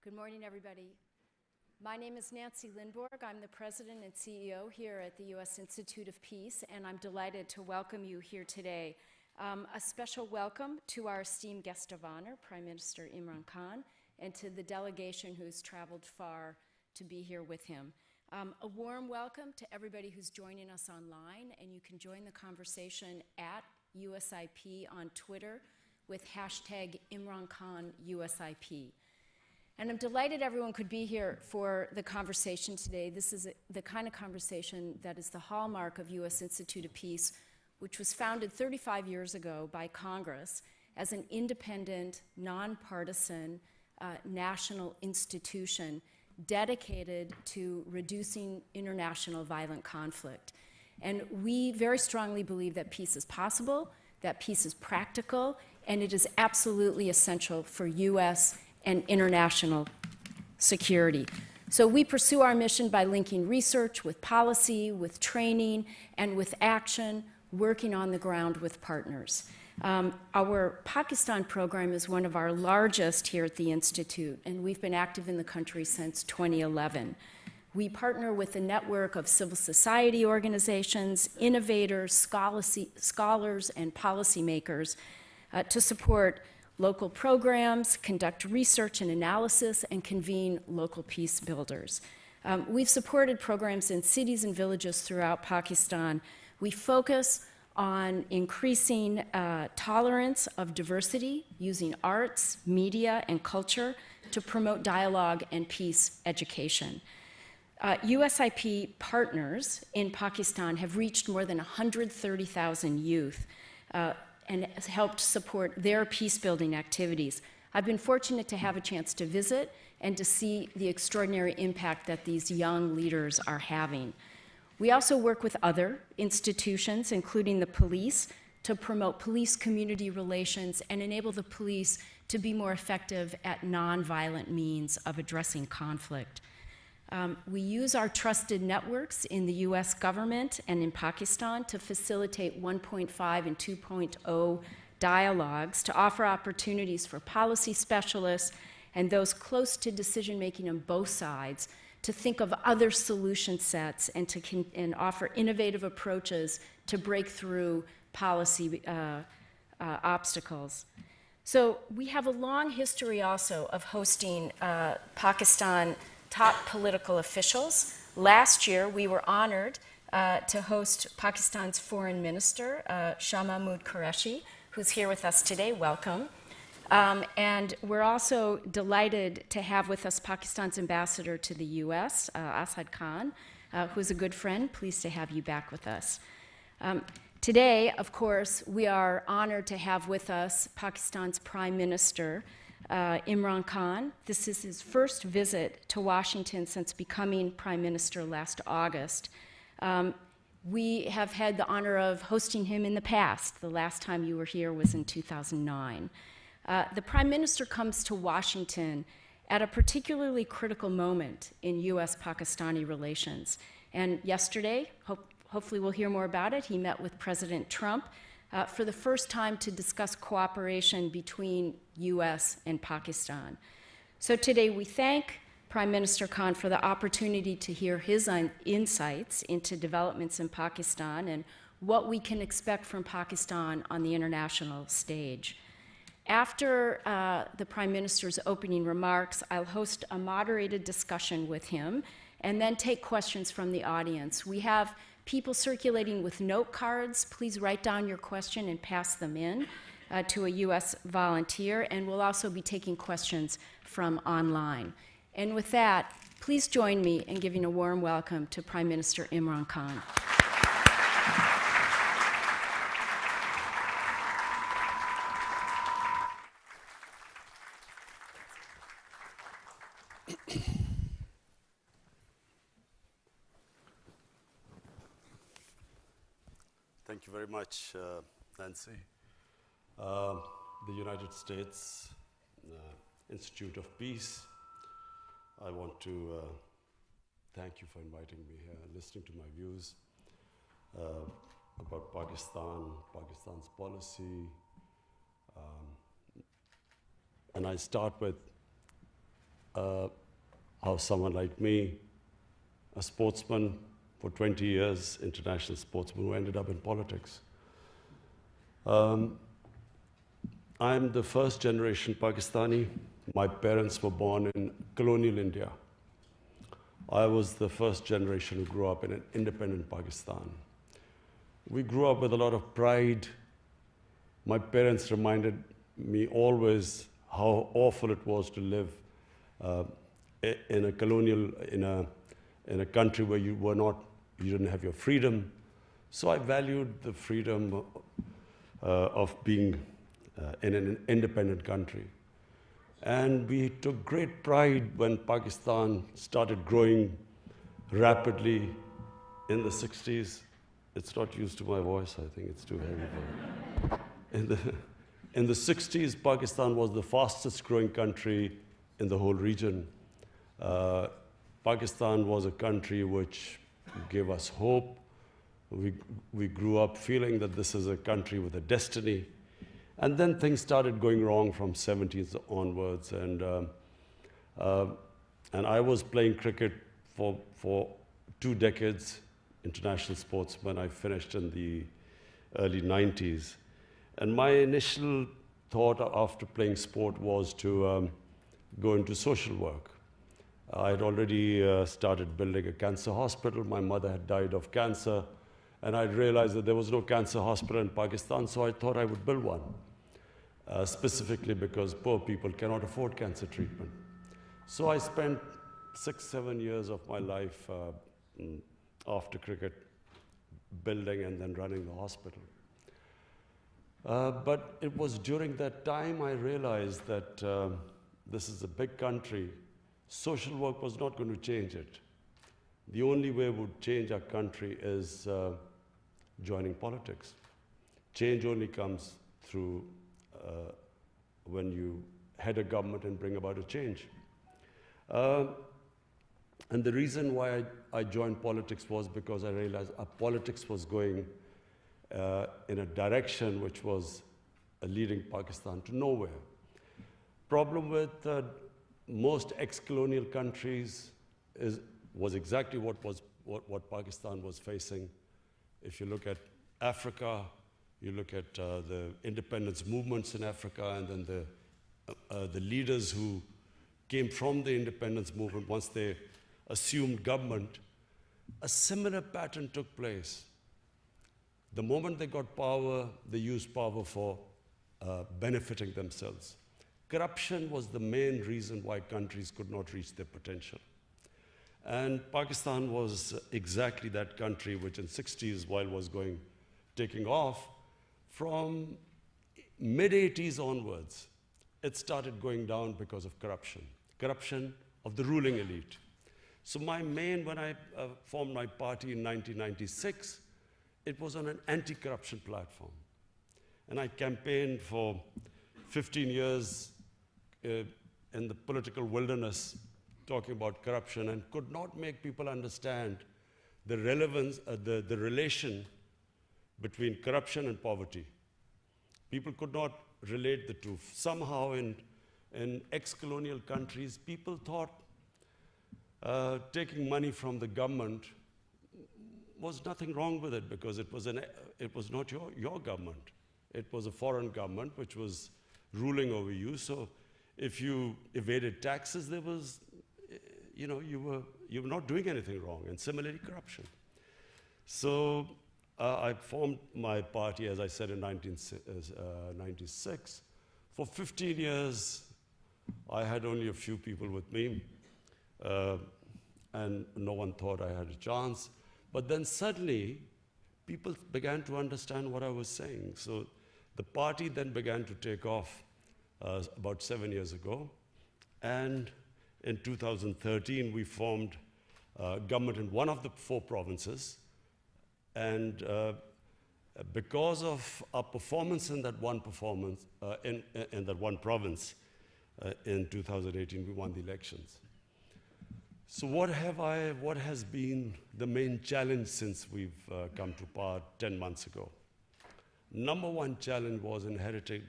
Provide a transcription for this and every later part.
Good morning, everybody. My name is Nancy Lindborg. I'm the president and CEO here at the U.S. Institute of Peace, and I'm delighted to welcome you here today. A special welcome to our esteemed guest of honor, Prime Minister Imran Khan, and to the delegation who's traveled far to be here with him. A warm welcome to everybody who's joining us online, and you can join the conversation at USIP on Twitter with hashtag Imran Khan USIP. And I'm delighted everyone could be here for the conversation today. This is the kind of conversation that is the hallmark of U.S. Institute of Peace, which was founded 35 years ago by Congress as an independent, nonpartisan, national institution dedicated to reducing international violent conflict. And we very strongly believe that peace is possible, that peace is practical, and it is absolutely essential for U.S. and international security. So we pursue our mission by linking research with policy, with training, and with action, working on the ground with partners. Our Pakistan program is one of our largest here at the Institute, and we've been active in the country since 2011. We partner with a network of civil society organizations, innovators, scholars, and policymakers to support local programs, conduct research and analysis, and convene local peace builders. We've supported programs in cities and villages throughout Pakistan. We focus on increasing tolerance of diversity using arts, media, and culture to promote dialogue and peace education. USIP partners in Pakistan have reached more than 130,000 youth and has helped support their peace-building activities. I've been fortunate to have a chance to visit and to see the extraordinary impact that these young leaders are having. We also work with other institutions, including the police, to promote police-community relations and enable the police to be more effective at nonviolent means of addressing conflict. We use our trusted networks in the U.S. government and in Pakistan to facilitate 1.5 and 2.0 dialogues to offer opportunities for policy specialists and those close to decision-making on both sides to think of other solution sets and to offer innovative approaches to break through policy obstacles. So we have a long history also of hosting Pakistan top political officials. Last year, we were honored to host Pakistan's Foreign Minister, Shah Mahmood Qureshi, who's here with us today. Welcome. And we're also delighted to have with us Pakistan's ambassador to the U.S., Asad Khan, who's a good friend. Pleased to have you back with us. Today, of course, we are honored to have with us Pakistan's Prime Minister, Imran Khan. This is his first visit to Washington since becoming Prime Minister last August. We have had the honor of hosting him in the past. The last time you were here was in 2009. The Prime Minister comes to Washington at a particularly critical moment in U.S.-Pakistani relations. And yesterday, hopefully we'll hear more about it, he met with President Trump for the first time to discuss cooperation between U.S. and Pakistan. So today we thank Prime Minister Khan for the opportunity to hear his insights into developments in Pakistan and what we can expect from Pakistan on the international stage. After the Prime Minister's opening remarks, I'll host a moderated discussion with him and then take questions from the audience. We have people circulating with note cards. Please write down your question and pass them in to a U.S. volunteer, and we'll also be taking questions from online. And with that, please join me in giving a warm welcome to Prime Minister Imran Khan. Thank you very much, Nancy. The United States Institute of Peace, I want to thank you for inviting me here and listening to my views about Pakistan's policy. And I start with how someone like me, a sportsman for 20 years, international sportsman who ended up in politics. I'm the first generation Pakistani. My parents were born in colonial India. I was the first generation who grew up in an independent Pakistan. We grew up with a lot of pride. My parents reminded me always how awful it was to live in a colonial, in a country where you didn't have your freedom. So I valued the freedom of being in an independent country. And we took great pride when Pakistan started growing rapidly in the 60s. It's not used to my voice, I think it's too heavy for it. In the 60s, Pakistan was the fastest growing country in the whole region. Pakistan was a country which gave us hope. We grew up feeling that this is a country with a destiny. And then things started going wrong from 70s onwards. And I was playing cricket for 2 decades, international sportsman. I finished in the early 90s. And my initial thought after playing sport was to go into social work. I had already started building a cancer hospital. My mother had died of cancer. And I realized that there was no cancer hospital in Pakistan, so I thought I would build one. Specifically because poor people cannot afford cancer treatment. So I spent 6-7 years of my life after cricket building and then running the hospital. But it was during that time I realized that this is a big country. Social work was not going to change it. The only way it would change our country is joining politics. Change only comes through when you head a government and bring about a change. And the reason why I joined politics was because I realized our politics was going in a direction which was leading Pakistan to nowhere. Problem with most ex-colonial countries was exactly what Pakistan was facing. If you look at Africa, you look at the independence movements in Africa, and then the leaders who came from the independence movement, once they assumed government, a similar pattern took place. The moment they got power, they used power for benefiting themselves. Corruption was the main reason why countries could not reach their potential. And Pakistan was exactly that country which in 60s, while was taking off, from mid-80s onwards, it started going down because of corruption of the ruling elite. So when I formed my party in 1996, it was on an anti-corruption platform. And I campaigned for 15 years in the political wilderness, talking about corruption, and could not make people understand the relevance, the relation between corruption and poverty. People could not relate the two. Somehow in ex-colonial countries, people thought taking money from the government was nothing wrong with it, because it was not your government. It was a foreign government which was ruling over you. So if you evaded taxes, there was, you were not doing anything wrong. And similarly, corruption. So I formed my party, as I said, in 1996. For 15 years, I had only a few people with me, and no one thought I had a chance. But then suddenly, people began to understand what I was saying. So the party then began to take off about 7 years ago. And in 2013, we formed government in one of the 4 provinces. And because of our performance in that one in that one province, in 2018, we won the elections. So what has been the main challenge since we've come to power 10 months ago? Number one challenge was inheriting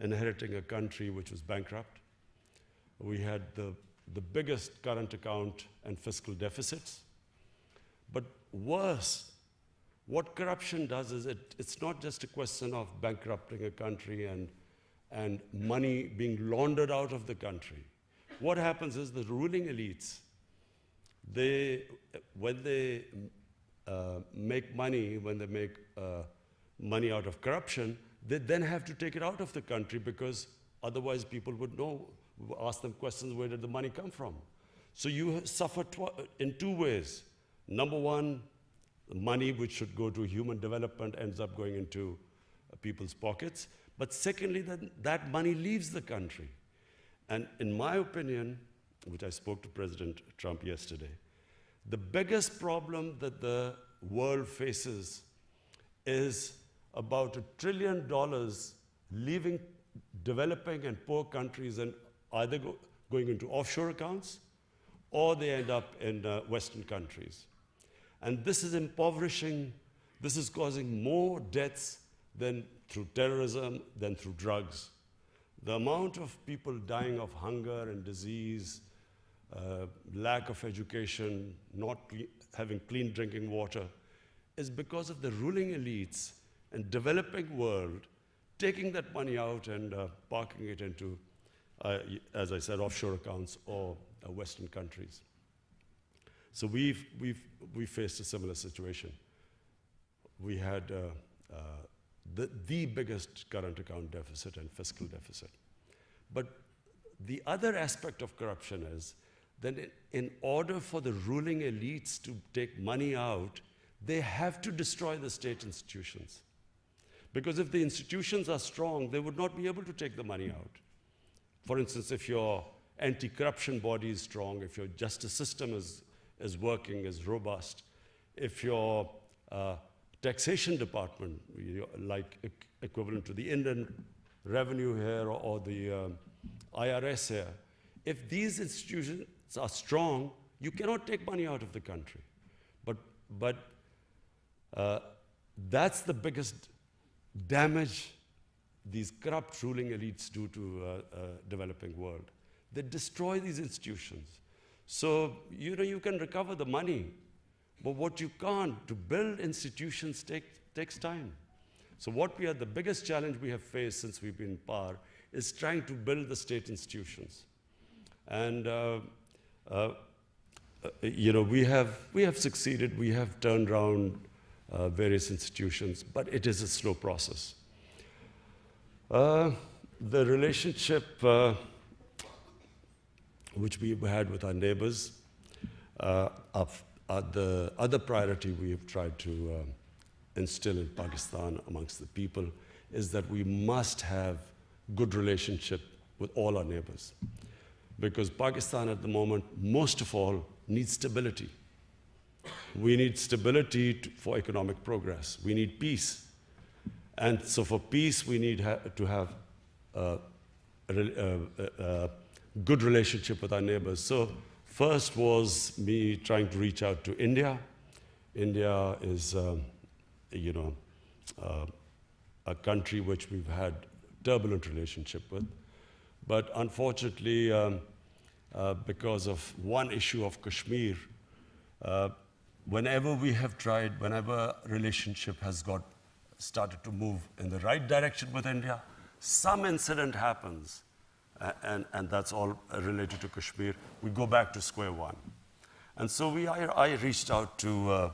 a country which was bankrupt. We had the the biggest current account and fiscal deficits. But worse, what corruption does is it's not just a question of bankrupting a country and money being laundered out of the country. What happens is the ruling elites, when they make money, when they make money out of corruption, they then have to take it out of the country because otherwise people would know, ask them questions, where did the money come from? So you suffer in two ways. Number one, the money which should go to human development ends up going into people's pockets. But secondly, that money leaves the country. And in my opinion, which I spoke to President Trump yesterday, the biggest problem that the world faces is about $1 trillion leaving developing and poor countries and either going into offshore accounts or they end up in Western countries. And this is impoverishing, this is causing more deaths than through terrorism, than through drugs. The amount of people dying of hunger and disease, lack of education, not having clean drinking water, is because of the ruling elites and developing world taking that money out and parking it into, as I said, offshore accounts or Western countries. So we faced a similar situation. We had the biggest current account deficit and fiscal deficit. But the other aspect of corruption is that in order for the ruling elites to take money out, they have to destroy the state institutions. Because if the institutions are strong, they would not be able to take the money out. For instance, if your anti-corruption body is strong, if your justice system is working, is robust, if your taxation department, like equivalent to the Indian revenue here or the IRS here, if these institutions are strong, you cannot take money out of the country. But that's the biggest damage these corrupt ruling elites do to developing world. They destroy these institutions. So, you can recover the money, but what you can't, to build institutions takes time. So the biggest challenge we have faced since we've been in power is trying to build the state institutions. And, we have succeeded, we have turned around various institutions, but it is a slow process. The relationship which we've had with our neighbors, the other priority we have tried to instill in Pakistan amongst the people is that we must have good relationship with all our neighbors. Because Pakistan at the moment, most of all, needs stability. We need stability for economic progress. We need peace. And so for peace, we need to have a good relationship with our neighbors. So first was me trying to reach out to India. India is, a country which we've had turbulent relationship with. But unfortunately, because of one issue of Kashmir, whenever we have tried, whenever relationship has started to move in the right direction with India, some incident happens, and that's all related to Kashmir, we go back to square one. And so I reached out to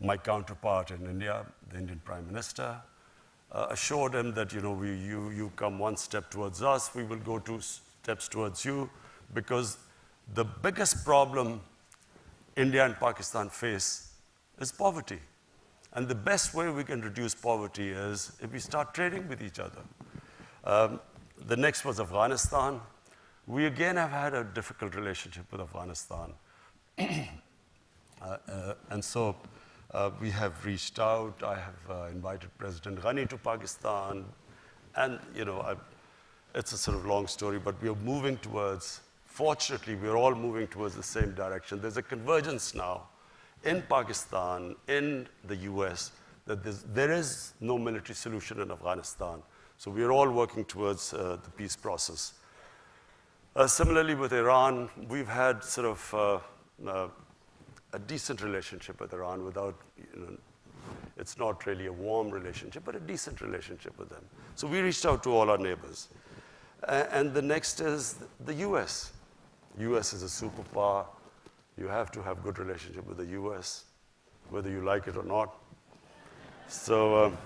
my counterpart in India, the Indian Prime Minister, assured him that, you come one step towards us, we will go 2 steps towards you, because the biggest problem India and Pakistan face is poverty. And the best way we can reduce poverty is if we start trading with each other. The next was Afghanistan. We again have had a difficult relationship with Afghanistan. And so we have reached out. I have invited President Ghani to Pakistan. And, it's a sort of long story, but we are moving towards, fortunately, we're all moving towards the same direction. There's a convergence now in Pakistan, in the US, that there is no military solution in Afghanistan. So we're all working towards the peace process. Similarly, with Iran, we've had sort of a decent relationship with Iran without, it's not really a warm relationship, but a decent relationship with them. So we reached out to all our neighbors. And the next is the US. US is a superpower. You have to have good relationship with the US, whether you like it or not. So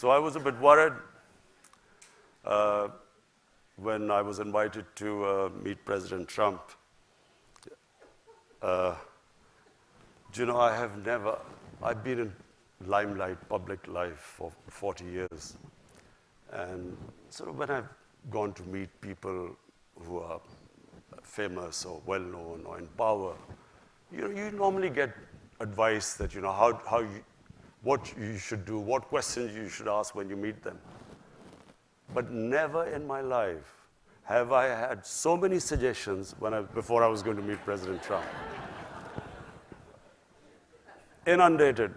I was a bit worried when I was invited to meet President Trump. I've been in limelight, public life for 40 years. And sort of when I've gone to meet people who are famous or well-known or in power, you normally get advice that, what you should do, what questions you should ask when you meet them. But never in my life have I had so many suggestions before I was going to meet President Trump. Inundated.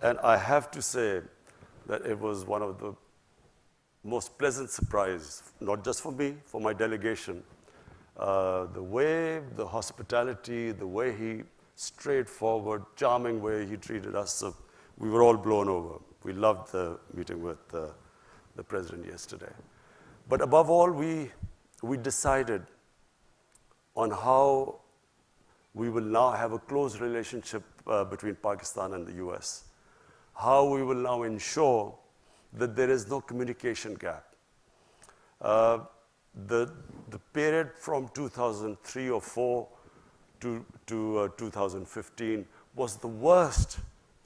And I have to say that it was one of the most pleasant surprises, not just for me, for my delegation. The way, the hospitality, the way he, straightforward, charming way he treated us, so we were all blown over. We loved the meeting with the president yesterday. But above all, we decided on how we will now have a close relationship between Pakistan and the US. How we will now ensure that there is no communication gap. The period from 2003 or 4 to 2015 was the worst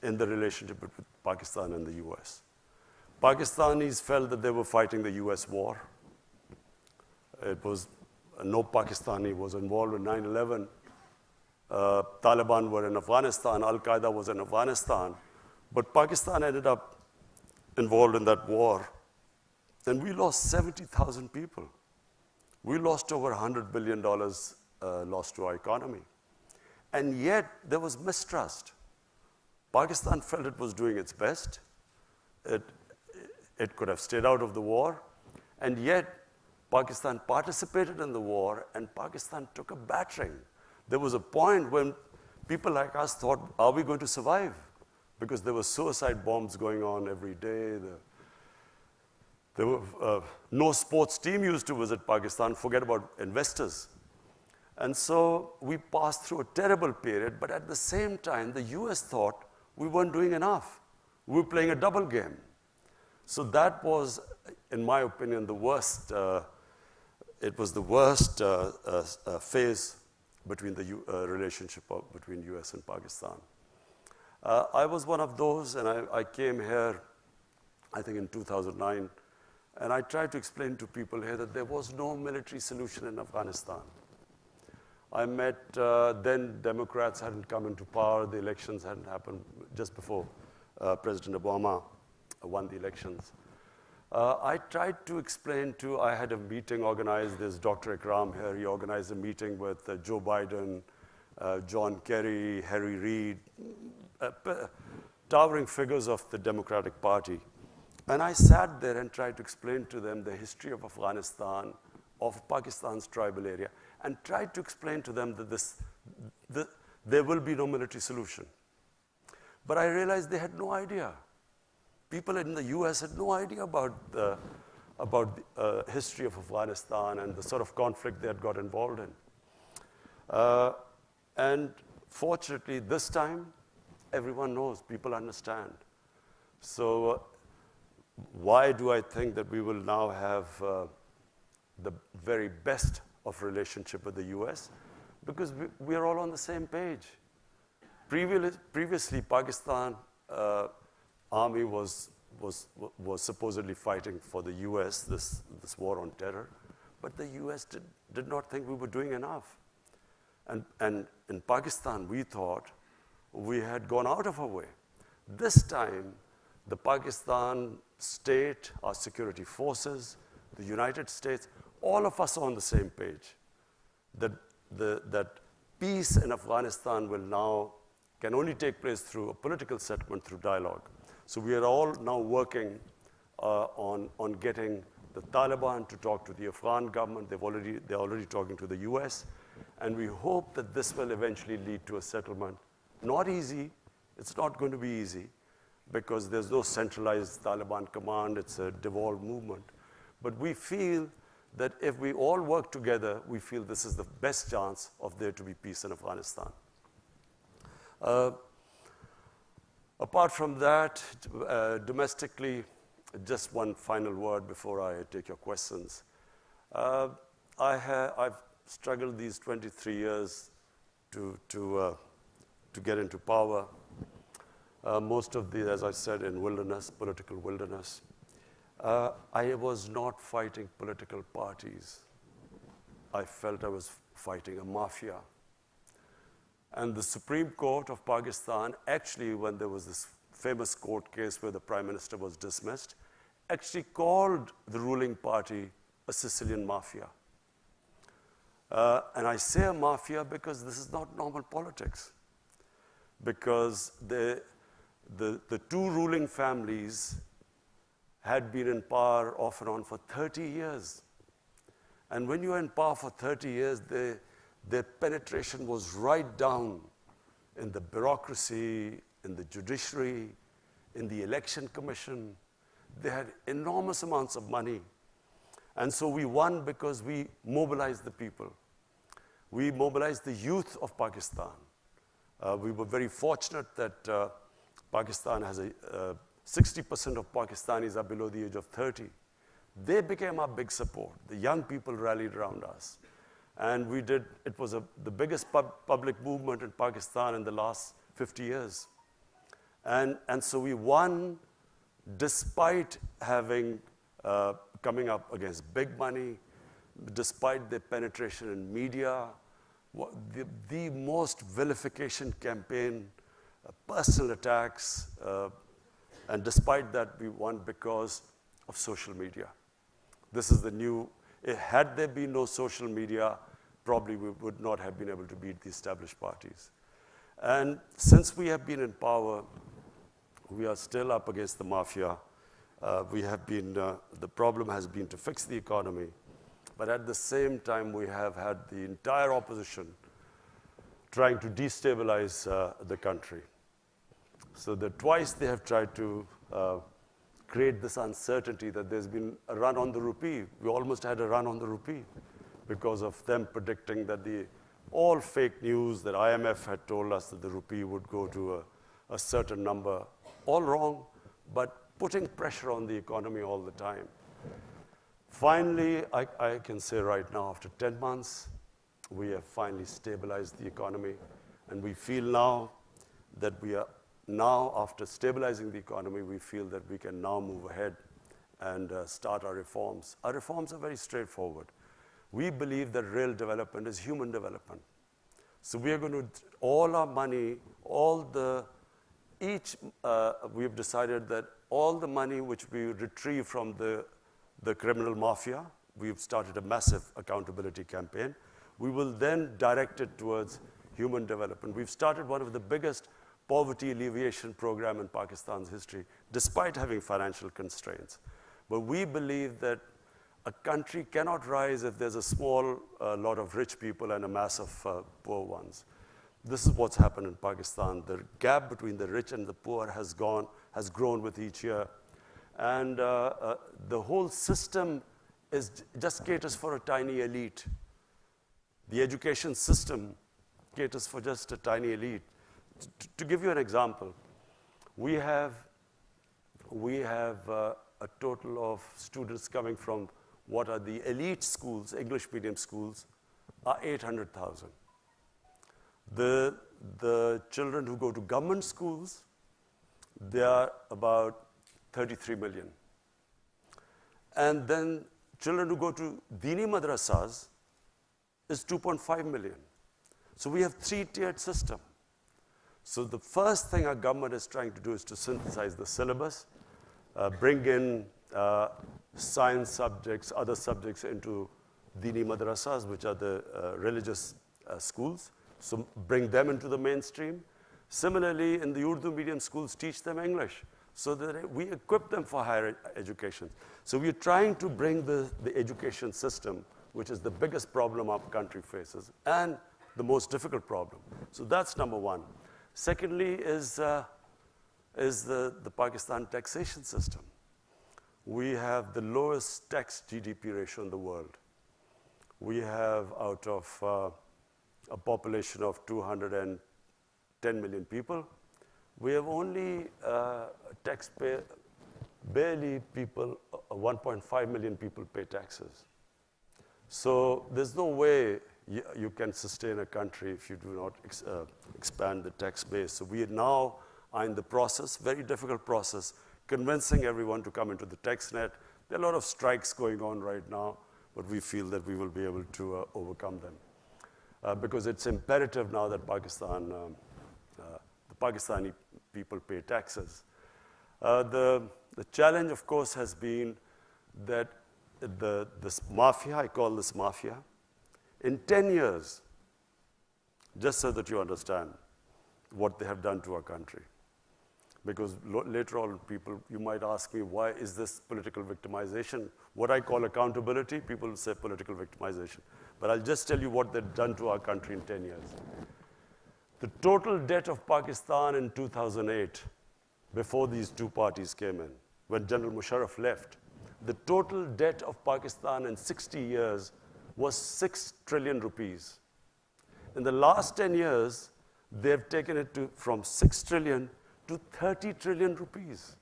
in the relationship between Pakistan and the US. Pakistanis felt that they were fighting the US war. No Pakistani was involved in 9/11. Taliban were in Afghanistan, Al-Qaeda was in Afghanistan, but Pakistan ended up involved in that war, and we lost 70,000 people. We lost over $100 billion lost to our economy. And yet, there was mistrust. Pakistan felt it was doing its best. It could have stayed out of the war, and yet, Pakistan participated in the war, and Pakistan took a battering. There was a point when people like us thought, are we going to survive? Because there were suicide bombs going on every day. There were no sports team used to visit Pakistan, forget about investors. And so we passed through a terrible period, but at the same time, the US thought we weren't doing enough. We were playing a double game. So that was, in my opinion, the worst. It was the worst phase between the relationship between US and Pakistan. I was one of those, and I came here, I think in 2009, and I tried to explain to people here that there was no military solution in Afghanistan. I met, then Democrats hadn't come into power, the elections hadn't happened just before President Obama won the elections. I tried to explain I had a meeting organized, there's Dr. Ikram here, he organized a meeting with Joe Biden, John Kerry, Harry Reid, towering figures of the Democratic Party. And I sat there and tried to explain to them the history of Afghanistan, of Pakistan's tribal area, and tried to explain to them that there will be no military solution. But I realized they had no idea. People in the US had no idea about the history of Afghanistan and the sort of conflict they had got involved in. And fortunately, this time, everyone knows, people understand. So why do I think that we will now have the very best of relationship with the US? Because we are all on the same page. Previously, Pakistan army was supposedly fighting for the US, this war on terror, but the US did not think we were doing enough. And in Pakistan, we thought we had gone out of our way. This time, the Pakistan state, our security forces, the United States, all of us are on the same page. That peace in Afghanistan can only take place through a political settlement, through dialogue. So we are all now working on getting the Taliban to talk to the Afghan government. They're already talking to the US. And we hope that this will eventually lead to a settlement. Not easy. It's not going to be easy because there's no centralized Taliban command. It's a devolved movement. But we feel that if we all work together, we feel this is the best chance of there to be peace in Afghanistan. Apart from that, domestically, just one final word before I take your questions. I've struggled these 23 years to get into power. Most of these, as I said, in wilderness, political wilderness. I was not fighting political parties. I felt I was fighting a mafia. And the Supreme Court of Pakistan, actually, when there was this famous court case where the Prime Minister was dismissed, actually called the ruling party a Sicilian mafia. And I say a mafia because this is not normal politics. Because the two ruling families had been in power off and on for 30 years. And when you are in power for 30 years, their penetration was right down in the bureaucracy, in the judiciary, in the election commission. They had enormous amounts of money. And so we won because we mobilized the people. We mobilized the youth of Pakistan. We were very fortunate that Pakistan has 60% of Pakistanis are below the age of 30. They became our big support. The young people rallied around us. And we did, it was the biggest public movement in Pakistan in the last 50 years. And so we won despite having, coming up against big money, despite their penetration in media, the most vilification campaign, personal attacks, and despite that, we won because of social media. This is the new, had there been no social media, probably we would not have been able to beat the established parties. And since we have been in power, we are still up against the mafia. We have been, the problem has been to fix the economy, but at the same time, we have had the entire opposition trying to destabilize the country. So that twice they have tried to create this uncertainty that there's been a run on the rupee. We almost had a run on the rupee because of them predicting that all fake news that IMF had told us that the rupee would go to a certain number, all wrong, but putting pressure on the economy all the time. Finally, I can say right now, after 10 months, we have finally stabilized the economy, and we feel now that we are now, after stabilizing the economy, we feel that we can now move ahead and start our reforms. Our reforms are very straightforward. We believe that real development is human development. So we are going to, all our money, we have decided that all the money which we retrieve from the criminal mafia, we've started a massive accountability campaign. We will then direct it towards human development. We've started one of the biggest poverty alleviation program in Pakistan's history, despite having financial constraints. But we believe that a country cannot rise if there's a small lot of rich people and a mass of poor ones. This is what's happened in Pakistan. The gap between the rich and the poor has grown with each year. And the whole system just caters for a tiny elite. The education system caters for just a tiny elite. To give you an example, we have a total of students coming from what are the elite schools, English medium schools, are 800,000. The children who go to government schools, they are about 33 million. And then children who go to Dini madrasas is 2.5 million. So we have three-tiered system. So the first thing our government is trying to do is to synthesize the syllabus, bring in science subjects, other subjects into Dini madrasas, which are the religious schools. So bring them into the mainstream. Similarly, in the Urdu medium schools, teach them English. so that we equip them for higher education. So we're trying to bring the education system, which is the biggest problem our country faces, and the most difficult problem. So that's number one. Secondly is the Pakistan taxation system. We have the lowest tax GDP ratio in the world. We have, out of a population of 210 million people, we have only taxpayer, barely people, 1.5 million people pay taxes. So there's no way you can sustain a country if you do not expand the tax base. So we now are in the process, very difficult process, convincing everyone to come into the tax net. There are a lot of strikes going on right now, but we feel that we will be able to overcome them. Because it's imperative now that the Pakistani people pay taxes. The challenge, of course, has been that this mafia, I call this mafia, in 10 years, just so that you understand what they have done to our country. Because later on, you might ask me, why is this political victimization? What I call accountability, people will say political victimization. But I'll just tell you what they've done to our country in 10 years. The total debt of Pakistan in 2008, before these two parties came in, when General Musharraf left, the total debt of Pakistan in 60 years was 6 trillion rupees. In the last 10 years, they've taken it from 6 trillion to 30 trillion rupees.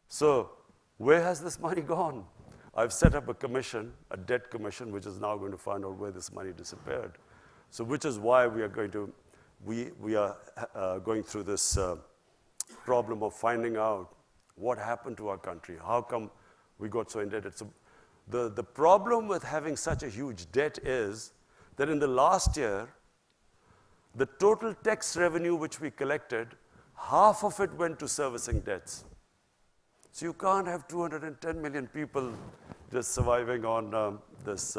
So where has this money gone? I've set up a commission, a debt commission, which is now going to find out where this money disappeared. So which is why we are going through this problem of finding out what happened to our country. How come we got so indebted? So the problem with having such a huge debt is that in the last year, the total tax revenue which we collected, half of it went to servicing debts. So you can't have 210 million people just surviving on this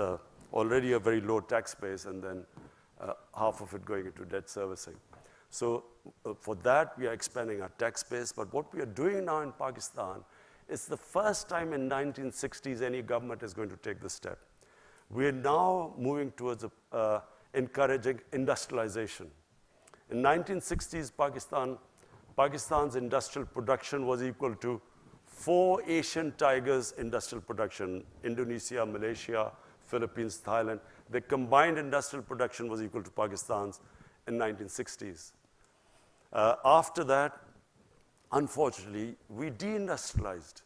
already a very low tax base and then half of it going into debt servicing. So for that, we are expanding our tax base. But what we are doing now in Pakistan, it's the first time in 1960s any government is going to take this step. We are now moving towards encouraging industrialization. In 1960s, Pakistan's industrial production was equal to 4 Asian tigers' industrial production: Indonesia, Malaysia, Philippines, Thailand. The combined industrial production was equal to Pakistan's in 1960s. After that, unfortunately, we deindustrialized.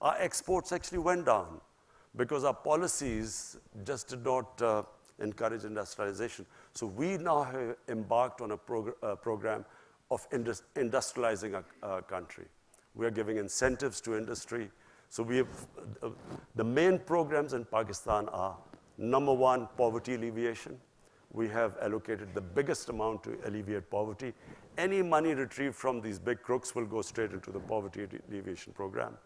Our exports actually went down because our policies just did not encourage industrialization. So we now have embarked on a program of industrializing our country. We are giving incentives to industry. So we have, the main programs in Pakistan are, number one, poverty alleviation. We have allocated the biggest amount to alleviate poverty. Any money retrieved from these big crooks will go straight into the poverty alleviation program.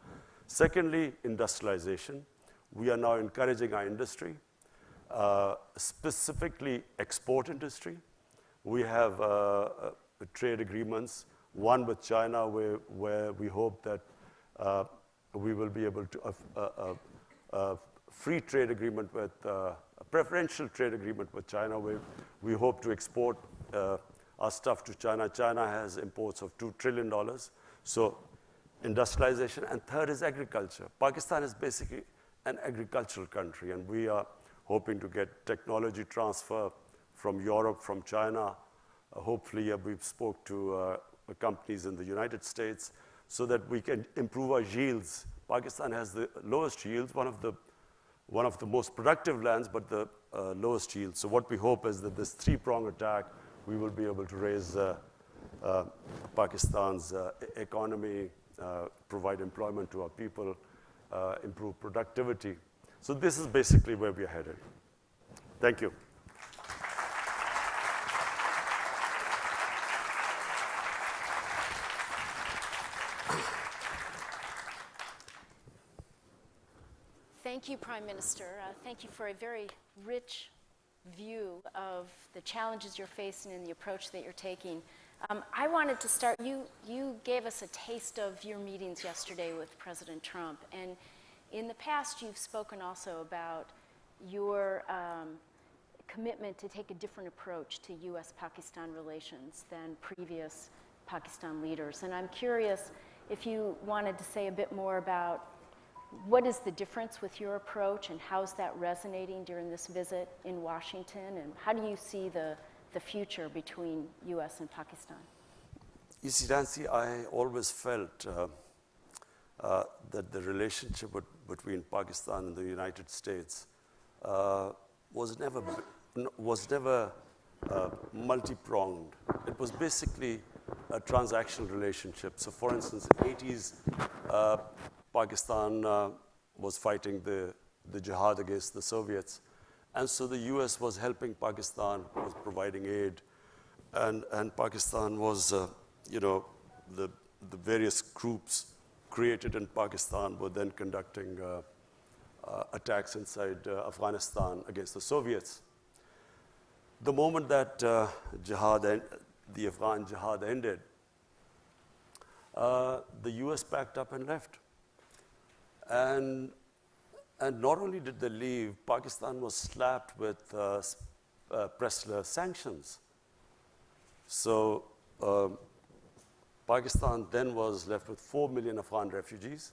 Secondly, industrialization. We are now encouraging our industry, specifically export industry. We have trade agreements, one with China where we hope that we will be able to, free trade agreement with, a preferential trade agreement with China where we hope to export our stuff to China. China has imports of $2 trillion. So industrialization. And third is agriculture. Pakistan is basically an agricultural country, and we are hoping to get technology transfer from Europe, from China. Hopefully, we've spoke to companies in the United States so that we can improve our yields. Pakistan has the lowest yields, one of the most productive lands, but the lowest yields. So what we hope is that this three-pronged attack, we will be able to raise Pakistan's economy, provide employment to our people, improve productivity. So this is basically where we are headed. Thank you. Thank you, Prime Minister. Thank you for a very rich view of the challenges you're facing and the approach that you're taking. I wanted to start, you gave us a taste of your meetings yesterday with President Trump, and in the past you've spoken also about your commitment to take a different approach to U.S.-Pakistan relations than previous Pakistan leaders. And I'm curious if you wanted to say a bit more about what is the difference with your approach and how's that resonating during this visit in Washington, and how do you see the future between U.S. and Pakistan? You see, Nancy, I always felt that the relationship between Pakistan and the United States was never multi-pronged. It was basically a transactional relationship. So, for instance, in the 80s, Pakistan was fighting the jihad against the Soviets. And so the US was helping Pakistan, was providing aid. And Pakistan was, the various groups created in Pakistan were then conducting attacks inside Afghanistan against the Soviets. The moment that the Afghan jihad ended, the US packed up and left. And not only did they leave, Pakistan was slapped with Pressler sanctions. So Pakistan then was left with 4 million Afghan refugees,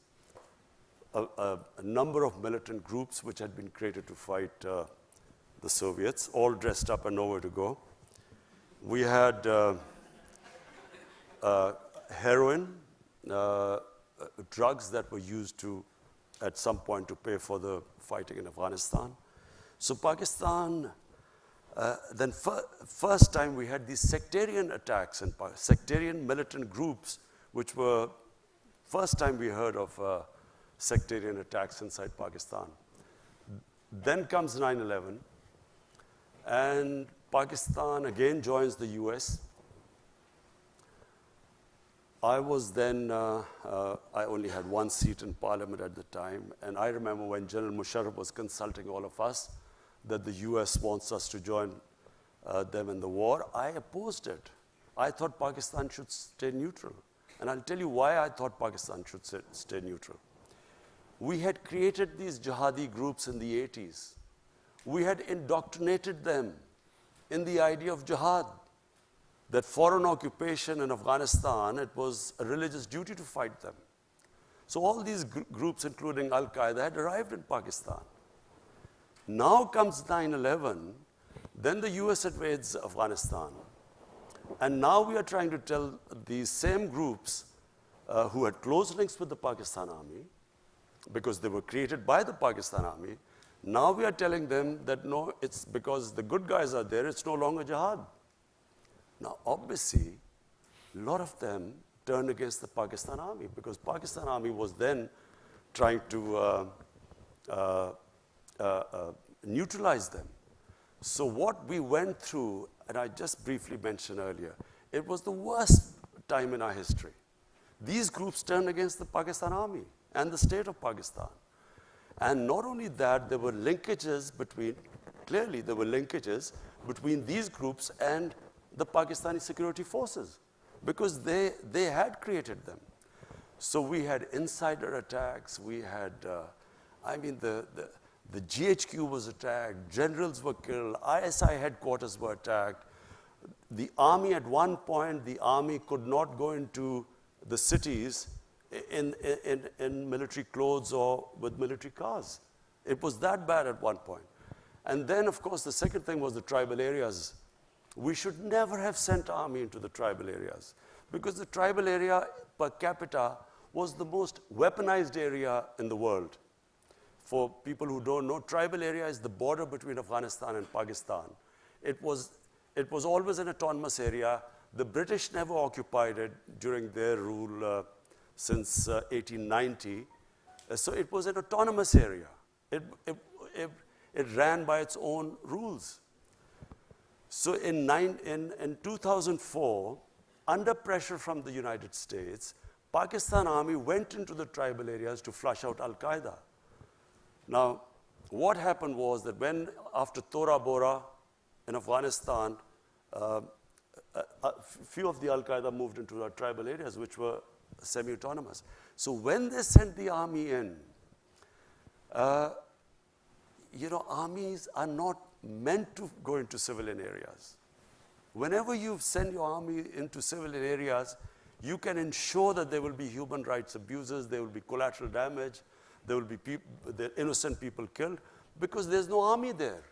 a number of militant groups which had been created to fight the Soviets, all dressed up and nowhere to go. We had heroin, drugs that were used at some point to pay for the fighting in Afghanistan. So Pakistan, then first time we had these sectarian attacks and sectarian militant groups, which were first time we heard of sectarian attacks inside Pakistan. Then comes 9/11, and Pakistan again joins the US. I was then, I only had one seat in parliament at the time, and I remember when General Musharraf was consulting all of us that the US wants us to join them in the war. I opposed it. I thought Pakistan should stay neutral. And I'll tell you why I thought Pakistan should stay neutral. We had created these jihadi groups in the 80s. We had indoctrinated them in the idea of jihad, that foreign occupation in Afghanistan, it was a religious duty to fight them. So all these groups, including Al-Qaeda, had arrived in Pakistan. Now comes 9/11, then the US invades Afghanistan. And now we are trying to tell these same groups who had close links with the Pakistan army, because they were created by the Pakistan army, now we are telling them that no, it's because the good guys are there, it's no longer jihad. Now, obviously, a lot of them turned against the Pakistan army, because Pakistan army was then trying to neutralize them. So what we went through, and I just briefly mentioned earlier, it was the worst time in our history. These groups turned against the Pakistan army and the state of Pakistan. And not only that, there were linkages between these groups and the Pakistani security forces, because they had created them. So we had insider attacks, we had, the GHQ was attacked, generals were killed, ISI headquarters were attacked. The army, at one point, the army could not go into the cities in military clothes or with military cars. It was that bad at one point. And then, of course, the second thing was the tribal areas. We should never have sent army into the tribal areas, because the tribal area per capita was the most weaponized area in the world. For people who don't know, tribal area is the border between Afghanistan and Pakistan. It was always an autonomous area. The British never occupied it during their rule since 1890. So it was an autonomous area. It ran by its own rules. So in 2004, under pressure from the United States, Pakistan army went into the tribal areas to flush out Al-Qaeda. Now, what happened was that after Tora Bora in Afghanistan, few of the Al-Qaeda moved into our tribal areas, which were semi-autonomous. So when they sent the army in, armies are not meant to go into civilian areas. Whenever you send your army into civilian areas, you can ensure that there will be human rights abuses, there will be collateral damage, there will be innocent people killed, because there's no army there.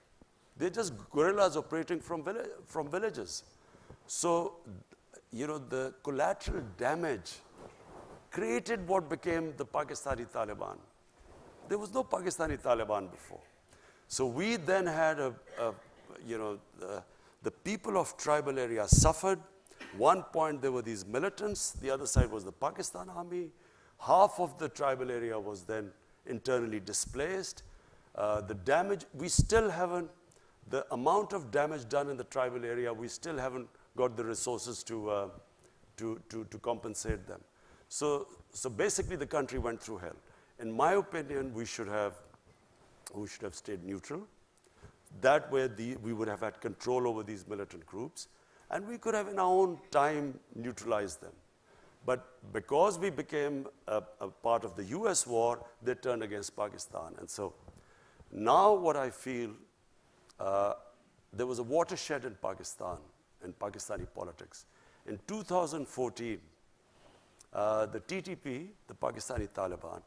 They're just guerrillas operating from villages. So, the collateral damage created what became the Pakistani Taliban. There was no Pakistani Taliban before. So we then had the people of tribal areas suffered. One point there were these militants, the other side was the Pakistan army. Half of the tribal area was then internally displaced. The damage, we still haven't, the amount of damage done in the tribal area, we still haven't got the resources to compensate them. So basically the country went through hell. In my opinion, we should have stayed neutral. That way we would have had control over these militant groups, and we could have in our own time neutralized them. But because we became a part of the US war, they turned against Pakistan. And so now what I feel, there was a watershed in Pakistan, in Pakistani politics. In 2014, the TTP, the Pakistani Taliban,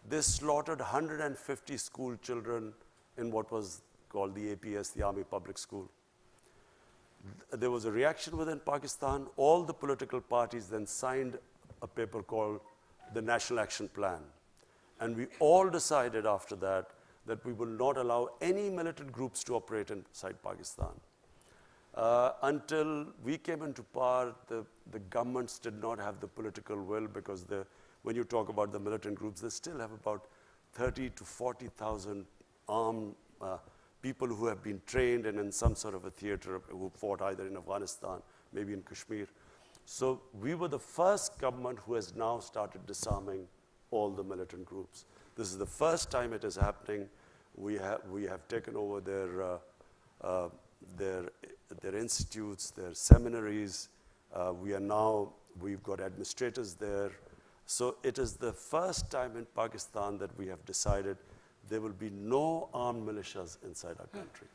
they slaughtered 150 school children in what was called the APS, the Army Public School. There was a reaction within Pakistan. All the political parties then signed a paper called the National Action Plan. And we all decided after that that we will not allow any militant groups to operate inside Pakistan. Until we came into power, the governments did not have the political will, because when you talk about the militant groups, they still have about 30 to 40,000 armed people who have been trained and in some sort of a theater, who fought either in Afghanistan, maybe in Kashmir. So we were the first government who has now started disarming all the militant groups. This is the first time it is happening. We have taken over their institutes, their seminaries. We've got administrators there. So it is the first time in Pakistan that we have decided there will be no armed militias inside our country.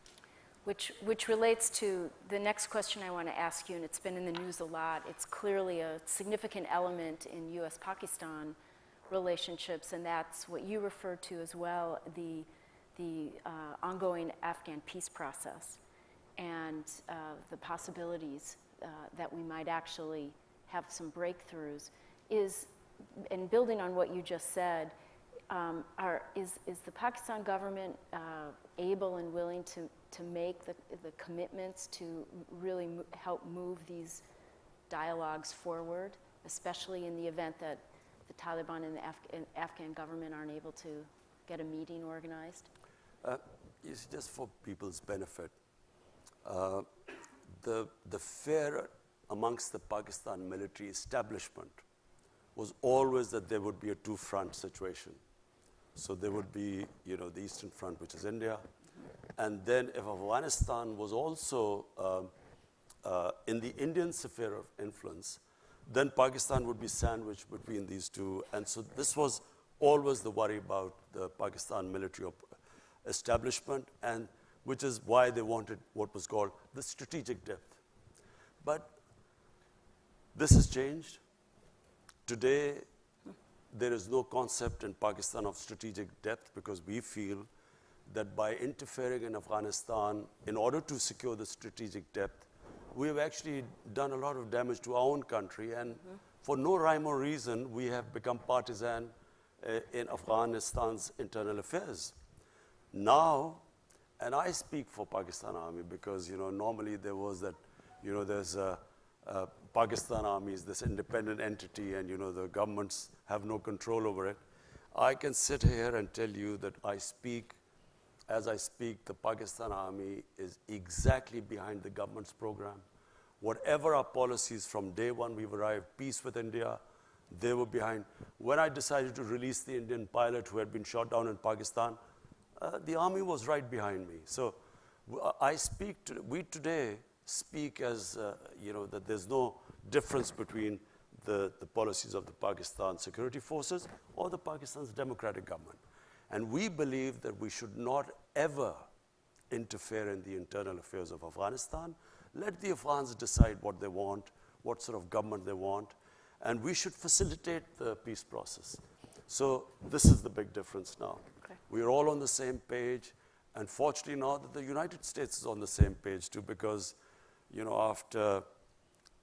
Which relates to the next question I want to ask you, and it's been in the news a lot. It's clearly a significant element in US-Pakistan relationships, and that's what you referred to as well, the ongoing Afghan peace process, and the possibilities that we might actually have some breakthroughs. And building on what you just said, is the Pakistan government able and willing to make the commitments to really help move these dialogues forward, especially in the event that the Taliban and the Afghan government aren't able to get a meeting organized? It's just for people's benefit. The fear amongst the Pakistan military establishment was always that there would be a two-front situation. So there would be, the Eastern Front, which is India, and then if Afghanistan was also in the Indian sphere of influence, then Pakistan would be sandwiched between these two. And so this was always the worry about the Pakistan military establishment, and which is why they wanted what was called the strategic depth. But this has changed. Today, there is no concept in Pakistan of strategic depth, because we feel that by interfering in Afghanistan, in order to secure the strategic depth, we have actually done a lot of damage to our own country, and for no rhyme or reason, we have become partisan in Afghanistan's internal affairs. Now, and I speak for Pakistan Army because, normally there was that, there's Pakistan Army is this independent entity, and, the governments have no control over it. I can sit here and tell you that as I speak, the Pakistan Army is exactly behind the government's program. Whatever our policies from day one we've arrived, peace with India, they were behind. When I decided to release the Indian pilot who had been shot down in Pakistan, the army was right behind me. So we today speak as, that there's no difference between the policies of the Pakistan security forces or the Pakistan's democratic government. And we believe that we should not ever interfere in the internal affairs of Afghanistan. Let the Afghans decide what they want, what sort of government they want, and we should facilitate the peace process. So this is the big difference now. Okay. We're all on the same page, and fortunately now that the United States is on the same page too, because after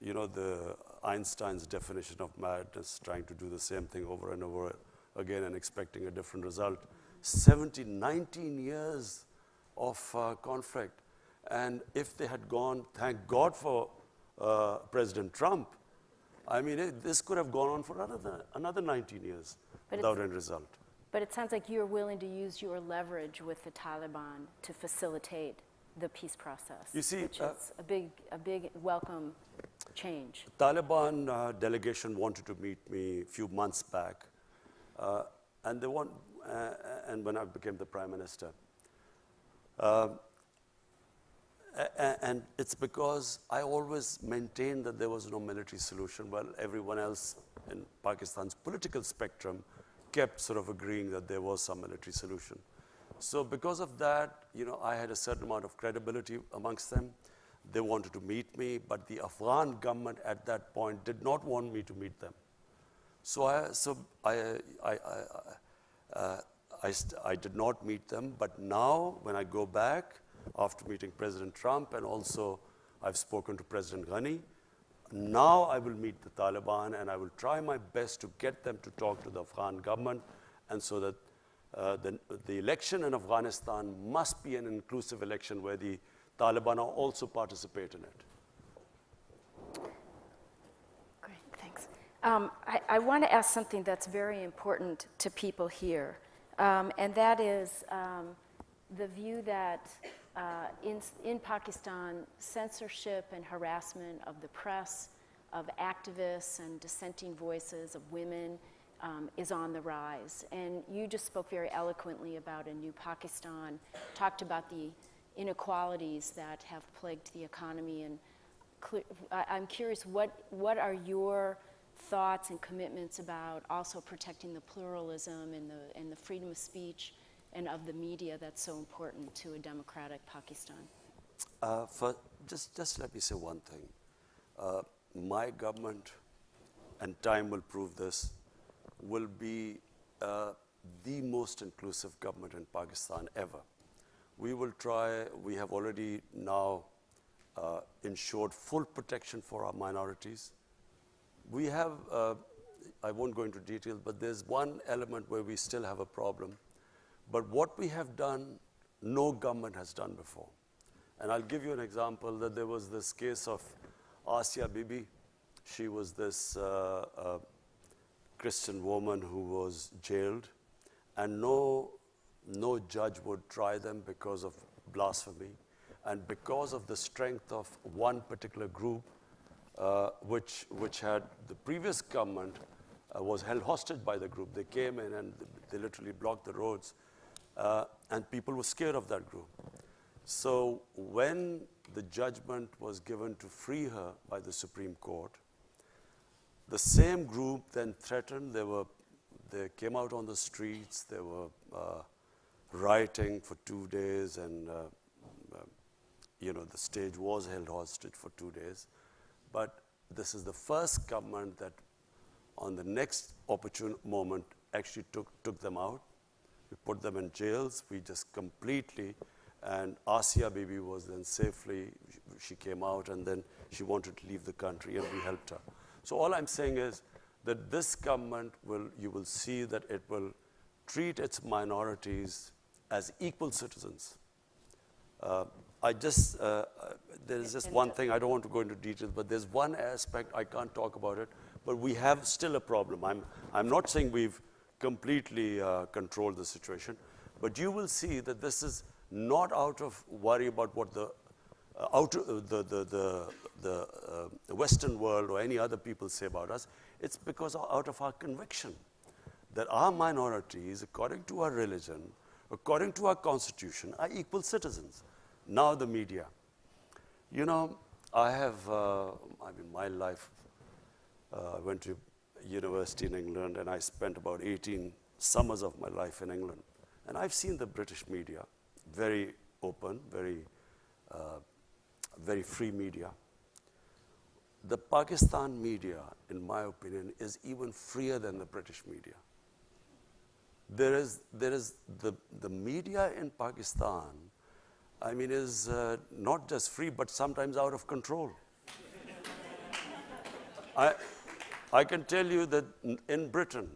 the Einstein's definition of madness, trying to do the same thing over and over again and expecting a different result, 19 years of conflict. And if they had gone, thank God for President Trump, I mean, this could have gone on for another 19 years without any result. But it sounds like you're willing to use your leverage with the Taliban to facilitate the peace process, you see, which is a big welcome change. The Taliban delegation wanted to meet me a few months back, and and when I became the Prime Minister. And it's because I always maintained that there was no military solution, while everyone else in Pakistan's political spectrum kept sort of agreeing that there was some military solution. So because of that, I had a certain amount of credibility amongst them. They wanted to meet me, but the Afghan government at that point did not want me to meet them. So I did not meet them, but now when I go back, after meeting President Trump, and also I've spoken to President Ghani, now I will meet the Taliban, and I will try my best to get them to talk to the Afghan government, and so that the election in Afghanistan must be an inclusive election where the Taliban also participate in it. Great, thanks. I want to ask something that's very important to people here, and that is the view that in Pakistan, censorship and harassment of the press, of activists and dissenting voices of women is on the rise. And you just spoke very eloquently about a new Pakistan, talked about the inequalities that have plagued the economy. And I'm curious, what are your thoughts and commitments about also protecting the pluralism and the freedom of speech and of the media that's so important to a democratic Pakistan? Just let me say one thing. My government, and time will prove this, will be the most inclusive government in Pakistan ever. We will try, we have already now ensured full protection for our minorities. We have, I won't go into detail, but there's one element where we still have a problem. But what we have done, no government has done before. And I'll give you an example that there was this case of Asia Bibi. She was this Christian woman who was jailed, and no judge would try them because of blasphemy. And because of the strength of one particular group, which had the previous government was held hostage by the group. They came in and they literally blocked the roads. And people were scared of that group. So when the judgment was given to free her by the Supreme Court, the same group then threatened. They came out on the streets. They were rioting for 2 days, and the stage was held hostage for 2 days. But this is the first government that, on the next opportune moment, actually took them out. We put them in jails. We just completely, and Asia Bibi was then safely, she came out, and then she wanted to leave the country, and we helped her. So all I'm saying is that this government you will see that it will treat its minorities as equal citizens. There is just one thing, I don't want to go into details, but there's one aspect, I can't talk about it, but we have still a problem. I'm not saying we've completely controlled the situation, but you will see that this is not out of worry about what the Western world or any other people say about us. It's because out of our conviction that our minorities, according to our religion, according to our constitution, are equal citizens. Now the media. I have, my life, I went to university in England, and I spent about 18 summers of my life in England. And I've seen the British media, very open, very free media. The Pakistan media, in my opinion, is even freer than the British media. There is the media in Pakistan, is not just free, but sometimes out of control. I can tell you that in Britain,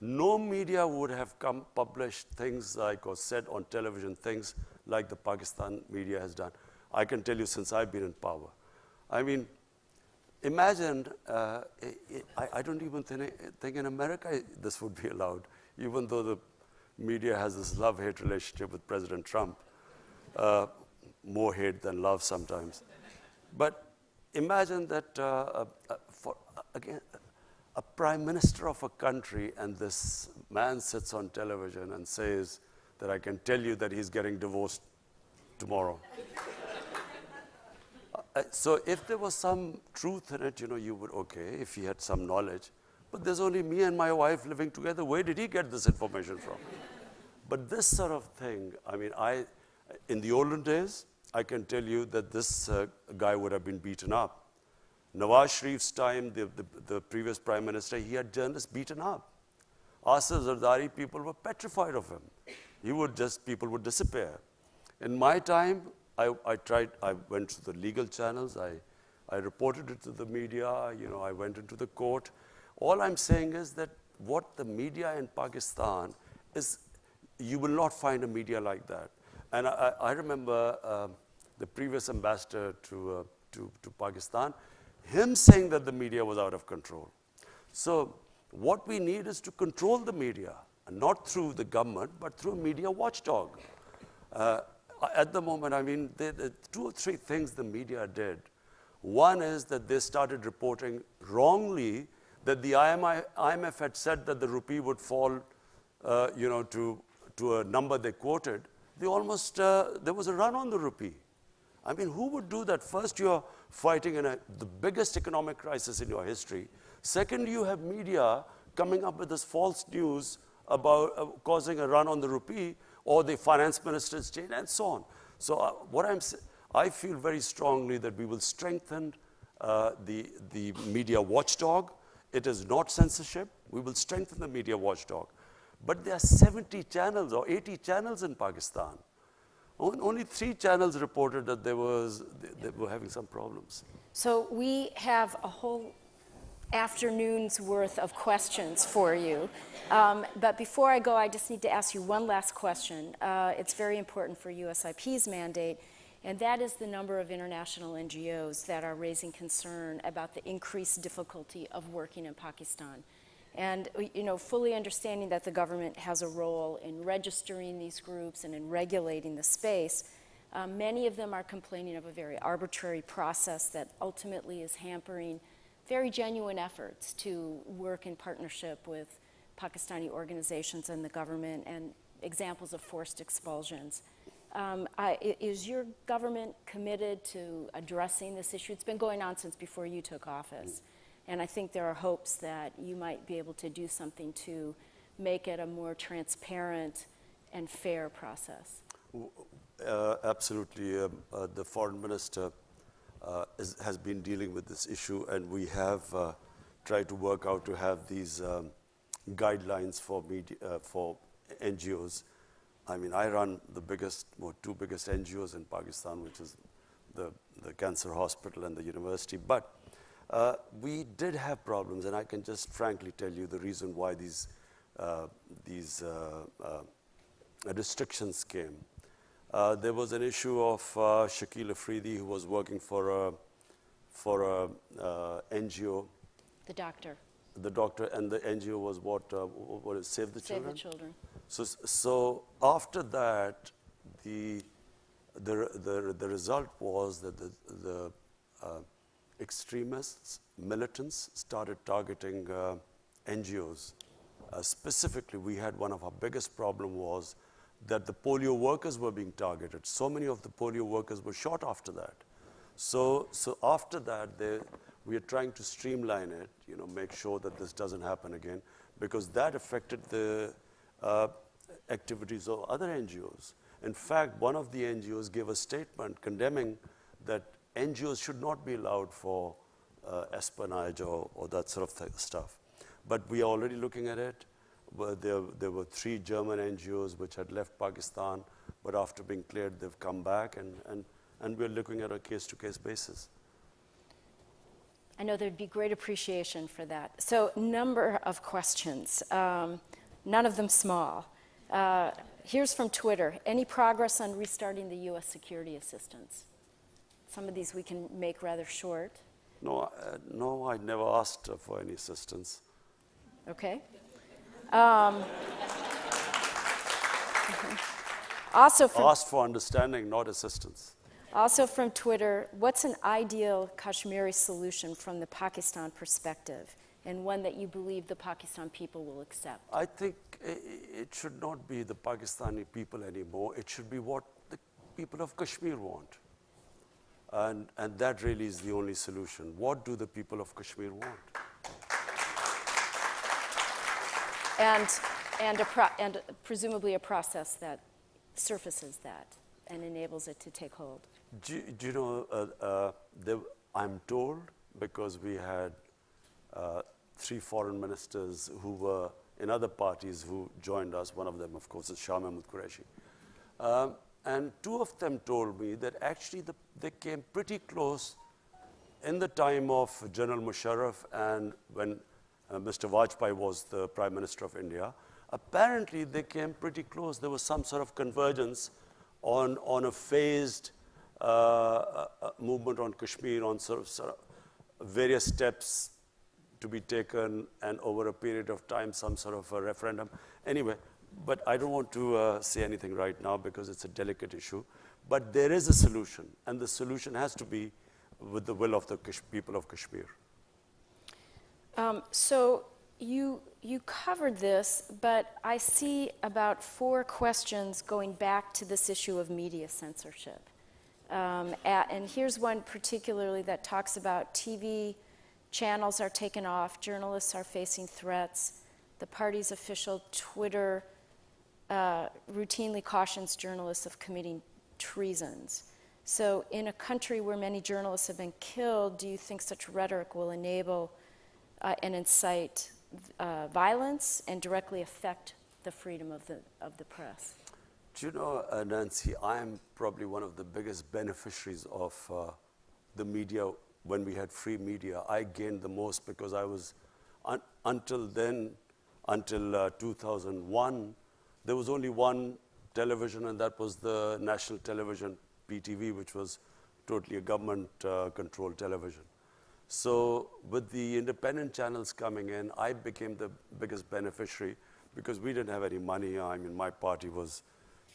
no media would have published things like, or said on television things like the Pakistan media has done. I can tell you since I've been in power. Imagine, I don't even think in America this would be allowed, even though the media has this love-hate relationship with President Trump, more hate than love sometimes. But imagine that, again, a prime minister of a country, and this man sits on television and says that I can tell you that he's getting divorced tomorrow. So if there was some truth in it, you would, okay, if he had some knowledge. But there's only me and my wife living together. Where did he get this information from? But this sort of thing, in the olden days, I can tell you that this guy would have been beaten up. Nawaz Sharif's time, the previous prime minister, he had journalists beaten up. Asif Zardari, people were petrified of him. People would disappear. In my time, I went to the legal channels, I reported it to the media, I went into the court. All I'm saying is that what the media in Pakistan is, you will not find a media like that. And I remember the previous ambassador to Pakistan, him saying that the media was out of control. So what we need is to control the media, and not through the government, but through a media watchdog. At the moment, there are 2 or 3 things the media did. One is that they started reporting wrongly that the IMF had said that the rupee would fall, to a number they quoted. There was a run on the rupee. Who would do that? First, you're fighting in the biggest economic crisis in your history. Second, you have media coming up with this false news about causing a run on the rupee, or the finance minister's change, and so on. So I feel very strongly that we will strengthen the media watchdog. It is not censorship. We will strengthen the media watchdog. But there are 70 channels or 80 channels in Pakistan. Only 3 channels reported that they were having some problems. So we have a whole afternoon's worth of questions for you. But before I go, I just need to ask you one last question. It's very important for USIP's mandate, and that is the number of international NGOs that are raising concern about the increased difficulty of working in Pakistan. And fully understanding that the government has a role in registering these groups and in regulating the space, many of them are complaining of a very arbitrary process that ultimately is hampering very genuine efforts to work in partnership with Pakistani organizations and the government, and examples of forced expulsions. Is your government committed to addressing this issue? It's been going on since before you took office. And I think there are hopes that you might be able to do something to make it a more transparent and fair process. Absolutely. The foreign minister has been dealing with this issue, and we have tried to work out to have these guidelines for NGOs. I run the 2 biggest NGOs in Pakistan, which is the Cancer Hospital and the university. But we did have problems, and I can just frankly tell you the reason why these restrictions came. There was an issue of Shakil Afridi, who was working for a NGO. The doctor. The doctor, and the NGO was what is Save the Children? Save the Children. So after that, the result was that the extremists, militants, started targeting NGOs. Specifically, we had one of our biggest problem was that the polio workers were being targeted. So many of the polio workers were shot after that. So after that, we are trying to streamline it, make sure that this doesn't happen again, because that affected the activities of other NGOs. In fact, one of the NGOs gave a statement condemning that NGOs should not be allowed for espionage or that sort of stuff. But we are already looking at it. There were 3 German NGOs which had left Pakistan, but after being cleared, they've come back, and we're looking at a case-to-case basis. I know there'd be great appreciation for that. So, number of questions, none of them small. Here's from Twitter. Any progress on restarting the U.S. security assistance? Some of these we can make rather short. No, I never asked for any assistance. Okay. Also from Asked for understanding, not assistance. Also from Twitter, what's an ideal Kashmiri solution from the Pakistan perspective, and one that you believe the Pakistan people will accept? I think it should not be the Pakistani people anymore. It should be what the people of Kashmir want. And that really is the only solution. What do the people of Kashmir want? And presumably a process that surfaces that and enables it to take hold. Do you know, I'm told, because we had 3 foreign ministers who were in other parties who joined us. One of them, of course, is Shah Mahmood Qureshi. And 2 of them told me that actually they came pretty close in the time of General Musharraf and when Mr. Vajpayee was the Prime Minister of India. Apparently, they came pretty close. There was some sort of convergence on a phased movement on Kashmir, on sort of various steps to be taken, and over a period of time, some sort of a referendum. Anyway, but I don't want to say anything right now because it's a delicate issue. But there is a solution, and the solution has to be with the will of the people of Kashmir. So you covered this, but I see about 4 questions going back to this issue of media censorship. And here's one particularly that talks about TV channels are taken off, journalists are facing threats, the party's official Twitter routinely cautions journalists of committing treasons. So in a country where many journalists have been killed, do you think such rhetoric will enable and incite violence and directly affect the freedom of the press? Do you know, Nancy, I am probably one of the biggest beneficiaries of the media. When we had free media, I gained the most because I was, until 2001, there was only one television, and that was the national television, PTV, which was totally a government-controlled television. So with the independent channels coming in, I became the biggest beneficiary because we didn't have any money. I mean, my party was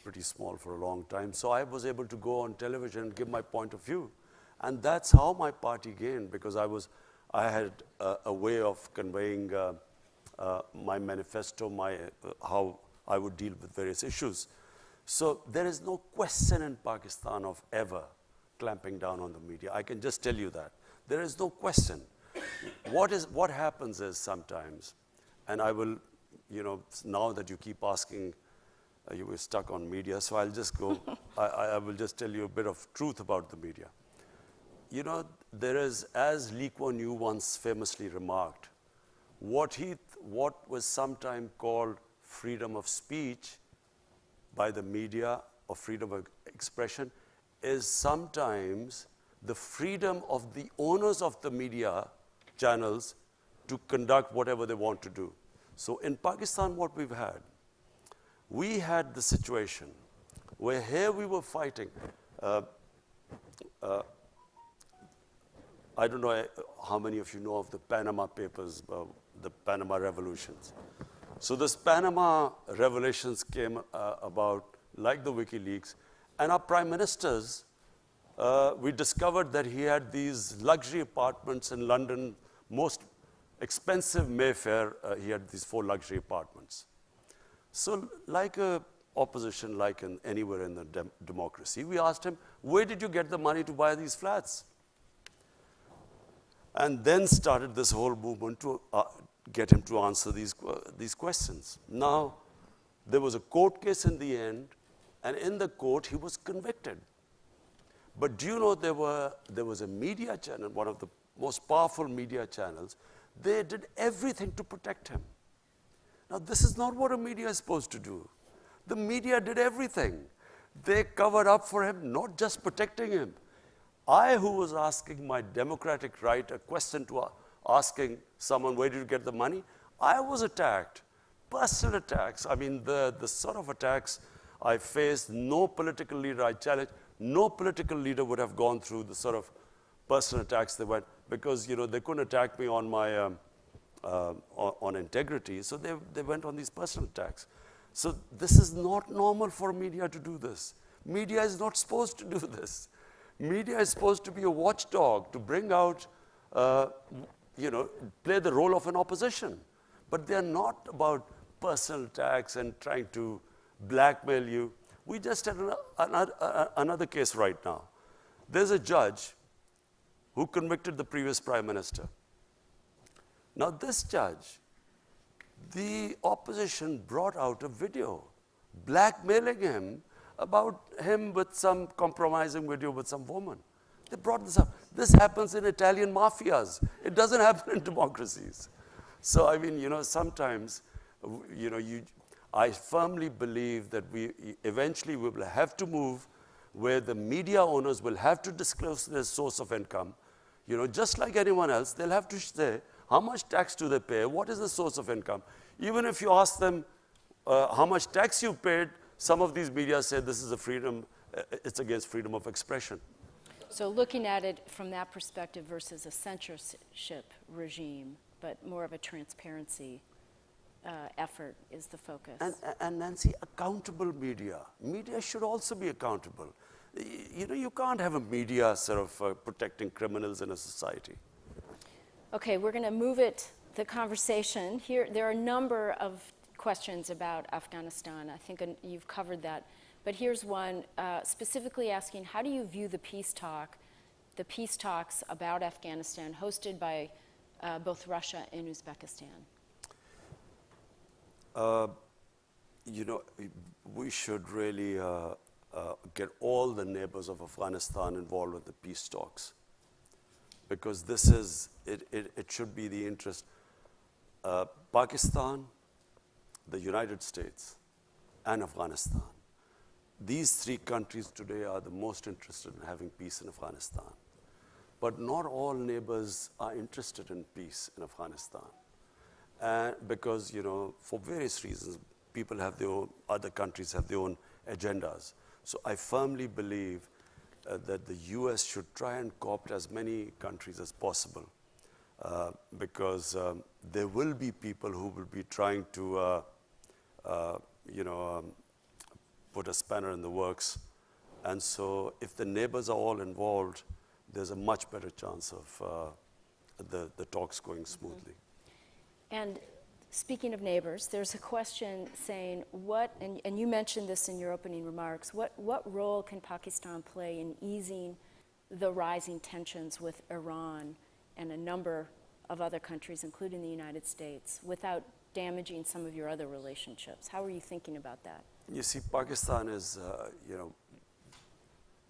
pretty small for a long time. So I was able to go on television and give my point of view. And that's how my party gained, because I had a way of conveying my manifesto, how I would deal with various issues. So there is no question in Pakistan of ever clamping down on the media. I can just tell you that. There is no question. What happens is sometimes, and I will, now that you keep asking, you were stuck on media, so I'll just go, I will just tell you a bit of truth about the media. There is, as Lee Kuan Yew once famously remarked, what was sometimes called freedom of speech by the media or freedom of expression is sometimes the freedom of the owners of the media channels to conduct whatever they want to do. So in Pakistan, what we had the situation where here we were fighting. I don't know how many of you know of the Panama Papers, the Panama Revolutions. So this Panama revelations came about like the WikiLeaks, and our prime ministers, we discovered that he had these luxury apartments in London, most expensive Mayfair, he had these 4 luxury apartments. So like an opposition like anywhere in the democracy. We asked him, where did you get the money to buy these flats? And then started this whole movement to get him to answer these questions. Now, there was a court case in the end, and in the court, he was convicted. But do you know there was a media channel, one of the most powerful media channels, they did everything to protect him. Now, this is not what a media is supposed to do. The media did everything. They covered up for him, not just protecting him. I, who was asking my democratic right a question to asking someone, where did you get the money? I was attacked, personal attacks. I mean, the sort of attacks I faced, no political leader I challenged, no political leader would have gone through the sort of personal attacks they went, because, you know, they couldn't attack me on my, on integrity, so they went on these personal attacks. So this is not normal for media to do this. Media is not supposed to do this. Media is supposed to be a watchdog, to bring out, you know, play the role of an opposition. But they're not about personal attacks and trying to blackmail you. We just had another case right now. There's a judge who convicted the previous prime minister. Now this judge, the opposition brought out a video blackmailing him about him with some compromising video with some woman. They brought this up. This happens in Italian mafias. It doesn't happen in democracies. So, I mean, you know, sometimes, you know, I firmly believe that eventually we will have to move where the media owners will have to disclose their source of income. You know, just like anyone else, they'll have to say, how much tax do they pay? What is the source of income? Even if you ask them how much tax you paid, some of these media say this is a freedom, it's against freedom of expression. So looking at it from that perspective versus a censorship regime, but more of a transparency effort is the focus. And Nancy, accountable media. Media should also be accountable. You know, you can't have a media sort of protecting criminals in a society. Okay, we're going to move the conversation. Here, there are a number of questions about Afghanistan. I think you've covered that. But here's one specifically asking, how do you view the peace talks about Afghanistan hosted by both Russia and Uzbekistan? You know, we should really get all the neighbors of Afghanistan involved with the peace talks, because this is, it should be the interest. Pakistan, the United States, and Afghanistan. These three countries today are the most interested in having peace in Afghanistan. But not all neighbors are interested in peace in Afghanistan. Because, you know, for various reasons, people have their own, other countries have their own agendas. So I firmly believe that the US should try and co-opt as many countries as possible, because there will be people who will be trying to, you know, put a spanner in the works. And so if the neighbors are all involved, there's a much better chance of the talks going smoothly. And speaking of neighbors, there's a question saying, and you mentioned this in your opening remarks, what role can Pakistan play in easing the rising tensions with Iran and a number of other countries, including the United States, without damaging some of your other relationships? How are you thinking about that? You see, Pakistan is, you know,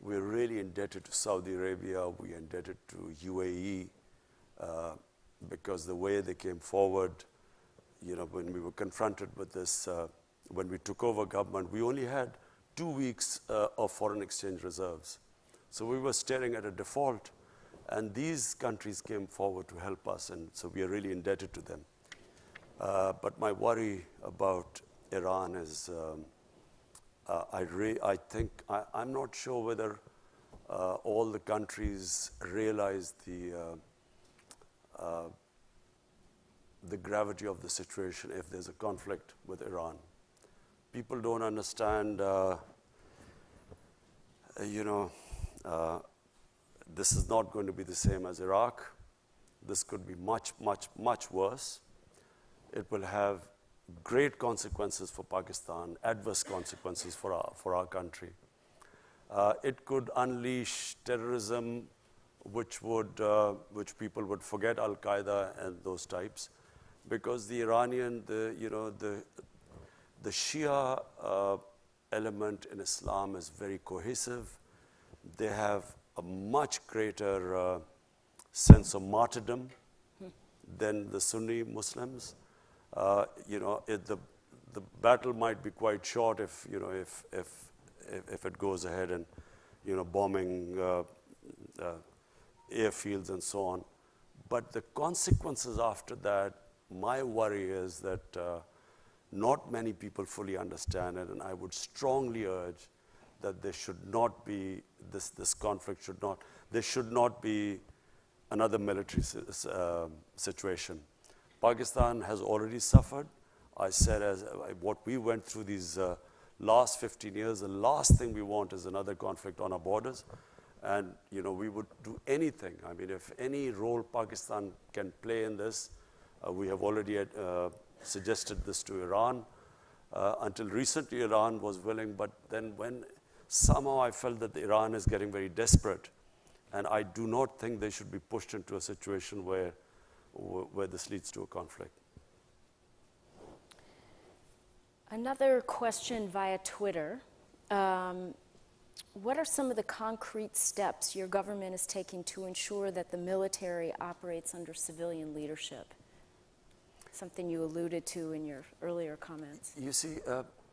we're really indebted to Saudi Arabia, we're indebted to UAE, because the way they came forward, you know, when we were confronted with this, when we took over government, we only had 2 weeks of foreign exchange reserves. So we were staring at a default, and these countries came forward to help us, and so we are really indebted to them. But my worry about Iran is, I think, I'm not sure whether all the countries realize the gravity of the situation if there's a conflict with Iran. People don't understand, you know, this is not going to be the same as Iraq. This could be much, much, much worse. It will have great consequences for Pakistan, adverse consequences for our country. It could unleash terrorism, which people would forget Al-Qaeda and those types, because the Iranian, the Shia element in Islam is very cohesive. They have a much greater sense of martyrdom than the Sunni Muslims. The battle might be quite short if it goes ahead and bombing airfields and so on. But the consequences after that, my worry is that not many people fully understand it, and I would strongly urge that there should not be this conflict there should not be another military situation. Pakistan has already suffered. I said, what we went through these last 15 years, the last thing we want is another conflict on our borders. And we would do anything. I mean, if any role Pakistan can play in this, we have already suggested this to Iran. Until recently, Iran was willing, but then when somehow I felt that Iran is getting very desperate, and I do not think they should be pushed into a situation where this leads to a conflict. Another question via Twitter. What are some of the concrete steps your government is taking to ensure that the military operates under civilian leadership? Something you alluded to in your earlier comments. You see,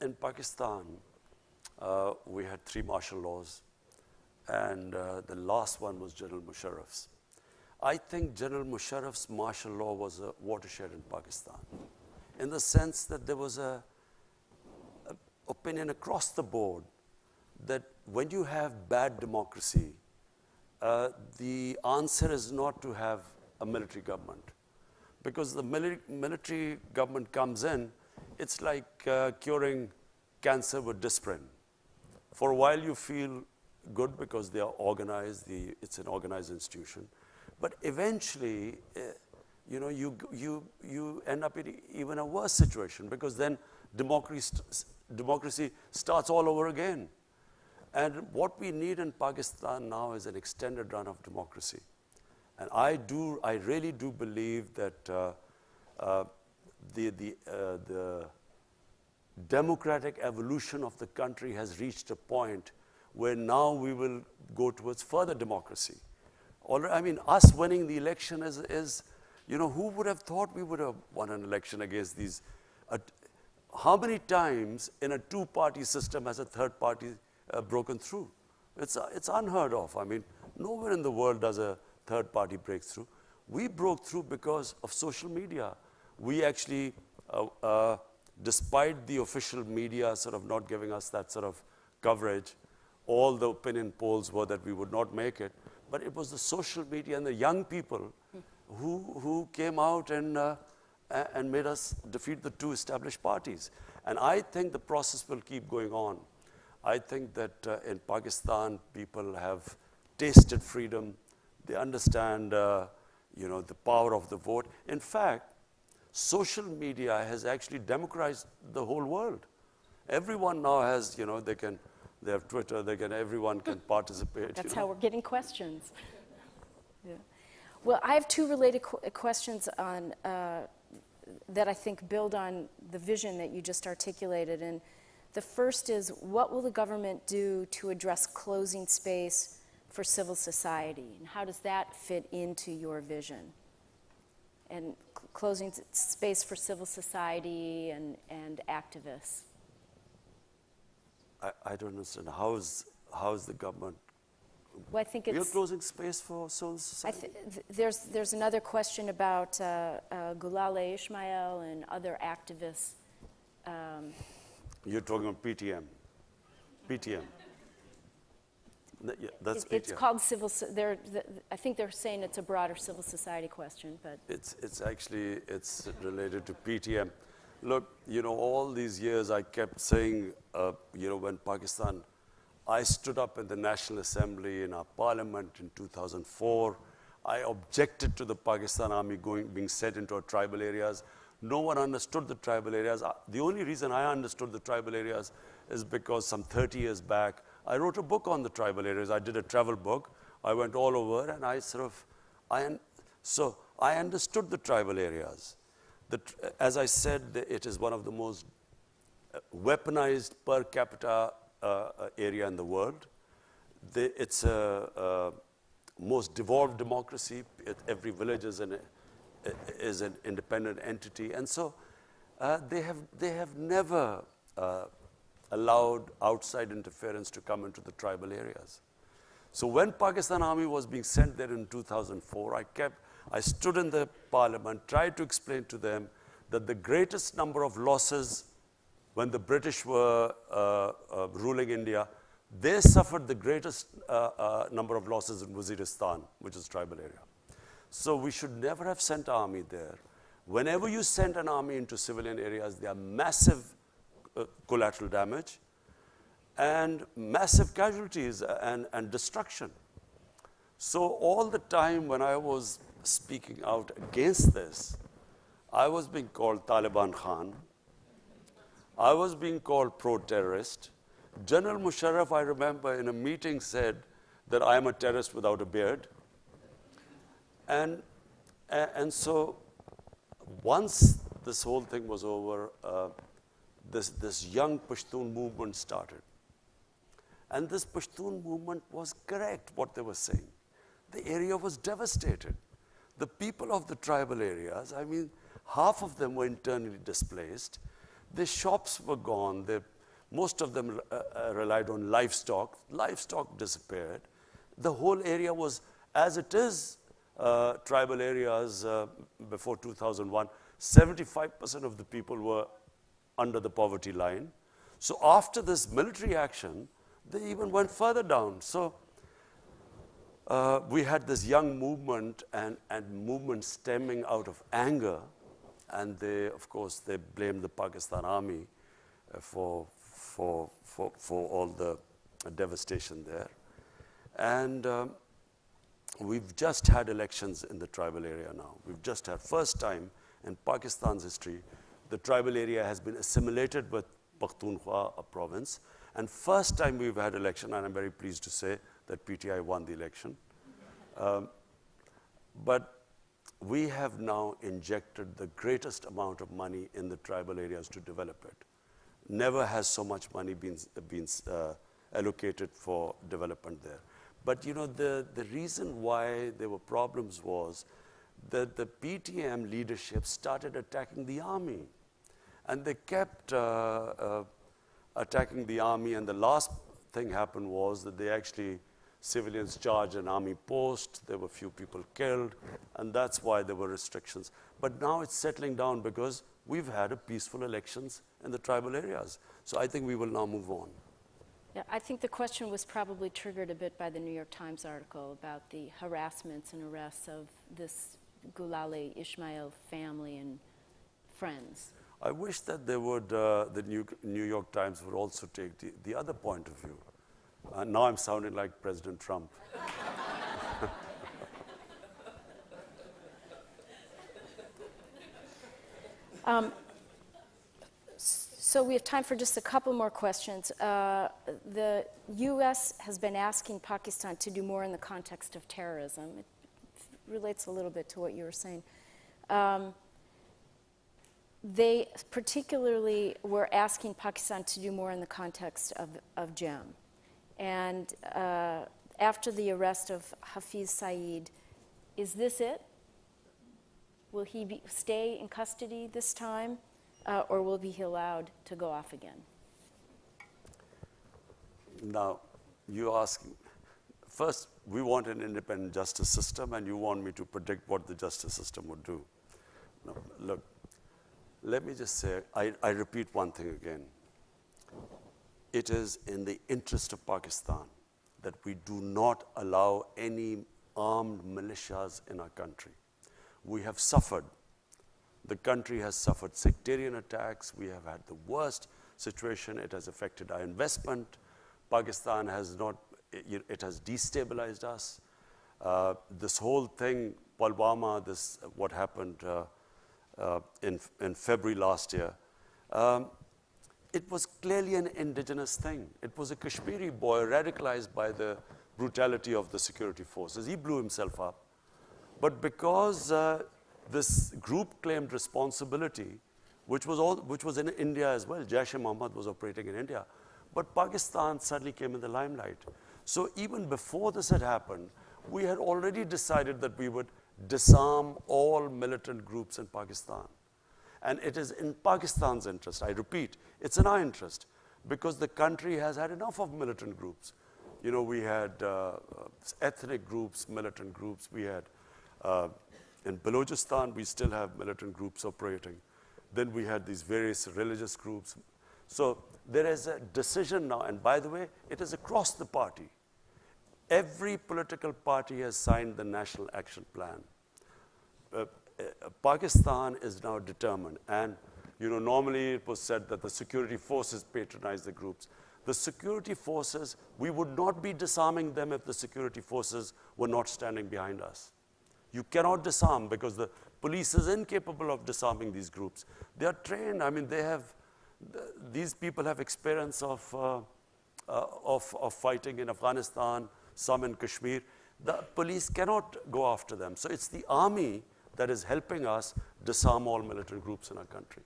in Pakistan, we had 3 martial laws, and the last one was General Musharraf's. I think General Musharraf's martial law was a watershed in Pakistan, in the sense that there was a opinion across the board that when you have bad democracy, the answer is not to have a military government. Because the military government comes in, it's like curing cancer with Disprin. For a while you feel good because they are organized, it's an organized institution. But eventually, you end up in even a worse situation, because then democracy starts all over again. And what we need in Pakistan now is an extended run of democracy. And I really do believe that the democratic evolution of the country has reached a point where now we will go towards further democracy. I mean, us winning the election is who would have thought we would have won an election against these? How many times in a 2-party system has a third party broken through? It's unheard of. I mean, nowhere in the world does a third party break through. We broke through because of social media. We actually, despite the official media sort of not giving us that sort of coverage, all the opinion polls were that we would not make it. But it was the social media and the young people who came out and made us defeat the 2 established parties. And I think the process will keep going on. I think that in Pakistan, people have tasted freedom. They understand, the power of the vote. In fact, social media has actually democratized the whole world. Everyone now has, they have Twitter. Everyone can participate. That's how we're getting questions. Yeah. Well, I have 2 related questions on that I think build on the vision that you just articulated. And the first is, what will the government do to address closing space for civil society? And how does that fit into your vision? And closing space for civil society and activists. I don't understand. How is the government? Well, I think You're closing space for civil society? There's another question about Gulale Ismail and other activists. You're talking about PTM. PTM. Yeah, that's PTM. It's called civil. I think they're saying it's a broader civil society question, but it's actually related to PTM. Look, all these years I kept saying, when Pakistan, I stood up in the National Assembly in our parliament in 2004. I objected to the Pakistan army being sent into our tribal areas. No one understood the tribal areas. The only reason I understood the tribal areas is because some 30 years back, I wrote a book on the tribal areas. I did a travel book. I went all over, and so I understood the tribal areas. As I said, it is one of the most weaponized per capita area in the world. It's a most devolved democracy. Every village is an independent entity, and so they have never allowed outside interference to come into the tribal areas. So when Pakistan Army was being sent there in 2004, I stood in the parliament, tried to explain to them that the greatest number of losses when the British were ruling India, they suffered the greatest number of losses in Waziristan, which is tribal area. So we should never have sent army there. Whenever you send an army into civilian areas, there are massive collateral damage and massive casualties and destruction. So all the time when I was speaking out against this, I was being called Taliban Khan. I was being called pro-terrorist. General Musharraf, I remember, in a meeting said that I am a terrorist without a beard. And so once this whole thing was over, this young Pashtun movement started. And this Pashtun movement was correct, what they were saying. The area was devastated. The people of the tribal areas, I mean, half of them were internally displaced. Their shops were gone. Most of them relied on livestock. Livestock disappeared. The whole area was, as it is, tribal areas before 2001, 75% of the people were under the poverty line. So after this military action, they even went further down. So we had this young movement and movement stemming out of anger. And of course, they blamed the Pakistan Army for all the devastation there. And we've just had elections in the tribal area now. We've just had, first time in Pakistan's history, the tribal area has been assimilated with Pakhtunkhwa, a province. And first time we've had election, and I'm very pleased to say that PTI won the election. But we have now injected the greatest amount of money in the tribal areas to develop it. Never has so much money been allocated for development there. But you know, the reason why there were problems was that the PTM leadership started attacking the army. And they kept attacking the army, and the last thing happened was that they actually, civilians charged an army post, there were few people killed, and that's why there were restrictions. But now it's settling down because we've had a peaceful elections in the tribal areas. So I think we will now move on. Yeah, I think the question was probably triggered a bit by the New York Times article about the harassments and arrests of this Gulale Ismail family and friends. I wish that they would, the New York Times would also take the other point of view. Now I'm sounding like President Trump. So we have time for just a couple more questions. The U.S. has been asking Pakistan to do more in the context of terrorism. It relates a little bit to what you were saying. They particularly were asking Pakistan to do more in the context of JEM. And after the arrest of Hafiz Saeed, is this it? Will he stay in custody this time, or will he be allowed to go off again? Now, you ask, first, we want an independent justice system, and you want me to predict what the justice system would do. No, look, let me just say, I repeat one thing again. It is in the interest of Pakistan that we do not allow any armed militias in our country. We have suffered. The country has suffered sectarian attacks. We have had the worst situation. It has affected our investment. Pakistan has not, it has destabilized us. This whole thing, Pulwama, what happened, in February last year, it was clearly an indigenous thing. It was a Kashmiri boy radicalized by the brutality of the security forces. He blew himself up. But because this group claimed responsibility, which was in India as well, Jaish-e-Mohammed was operating in India, but Pakistan suddenly came in the limelight. So even before this had happened, we had already decided that we would disarm all militant groups in Pakistan. And it is in Pakistan's interest, I repeat, it's in our interest, because the country has had enough of militant groups. You know, we had ethnic groups, militant groups. We had, in Balochistan, we still have militant groups operating. Then we had these various religious groups. So there is a decision now, and by the way, it is across the party. Every political party has signed the National Action Plan. Pakistan is now determined, and you know, normally it was said that the security forces patronize the groups. The security forces, we would not be disarming them if the security forces were not standing behind us. You cannot disarm because the police is incapable of disarming these groups. They are trained. I mean, these people have experience of fighting in Afghanistan, some in Kashmir. The police cannot go after them. So it's the army that is helping us disarm all militant groups in our country.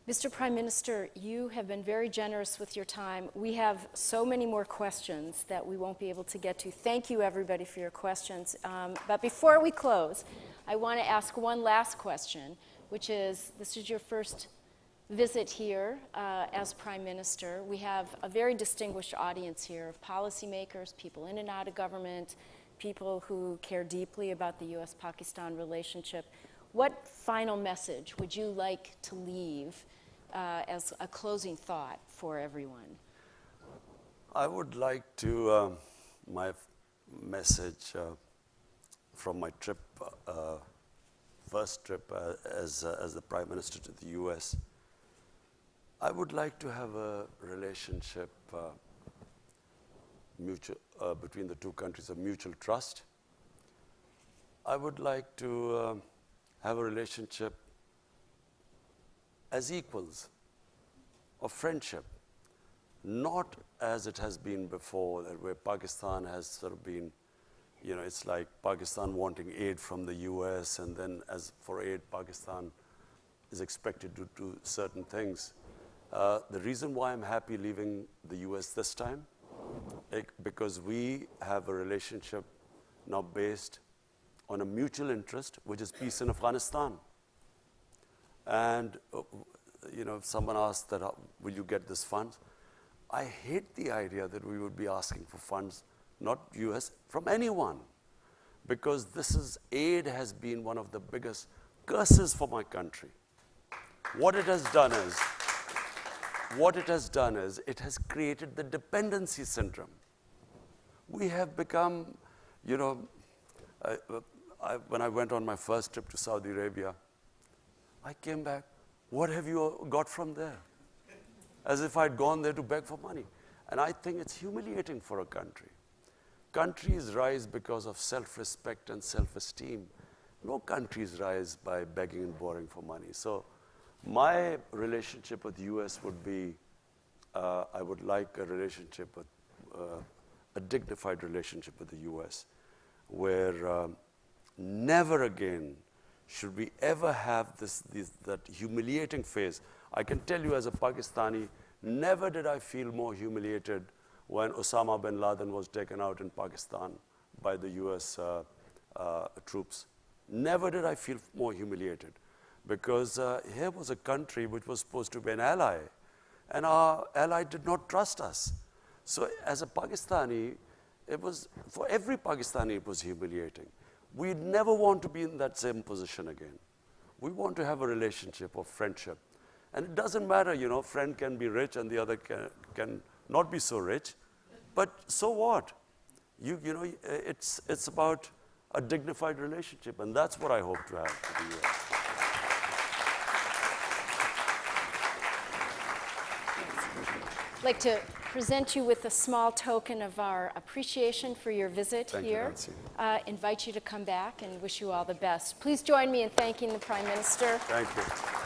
Mr. Prime Minister, you have been very generous with your time. We have so many more questions that we won't be able to get to. Thank you, everybody, for your questions. But before we close, I want to ask one last question, which is, this is your first visit here as Prime Minister. We have a very distinguished audience here of policymakers, people in and out of government, people who care deeply about the U.S.-Pakistan relationship. What final message would you like to leave as a closing thought for everyone? I would like to, my message from my trip, first trip as the Prime Minister to the US, I would like to have a relationship between the two countries of mutual trust. I would like to have a relationship as equals of friendship, not as it has been before, where Pakistan has sort of been, you know, it's like Pakistan wanting aid from the US, and then as for aid, Pakistan is expected to do certain things. The reason why I'm happy leaving the US this time, because we have a relationship now based on a mutual interest, which is peace in Afghanistan. And, you know, if someone asked that, will you get this funds? I hate the idea that we would be asking for funds, not US, from anyone. Because aid has been one of the biggest curses for my country. What it has done is, it has created the dependency syndrome. We have become, you know, when I went on my first trip to Saudi Arabia, I came back, what have you got from there? As if I'd gone there to beg for money. And I think it's humiliating for a country. Countries rise because of self-respect and self-esteem. No countries rise by begging and borrowing for money. So my relationship with the US would be, I would like a relationship with, a dignified relationship with the US, where never again should we ever have that humiliating phase. I can tell you as a Pakistani, never did I feel more humiliated when Osama bin Laden was taken out in Pakistan by the US troops. Never did I feel more humiliated, because here was a country which was supposed to be an ally, and our ally did not trust us. So as a Pakistani, for every Pakistani, it was humiliating. We never want to be in that same position again. We want to have a relationship of friendship. And it doesn't matter, you know, friend can be rich and the other can not be so rich, but so what? You know, it's about a dignified relationship, and that's what I hope to have with the US. I'd like to present you with a small token of our appreciation for your visit Thank you, here. Nancy. Invite you to come back and wish you all the best. Please join me in thanking the Prime Minister. Thank you.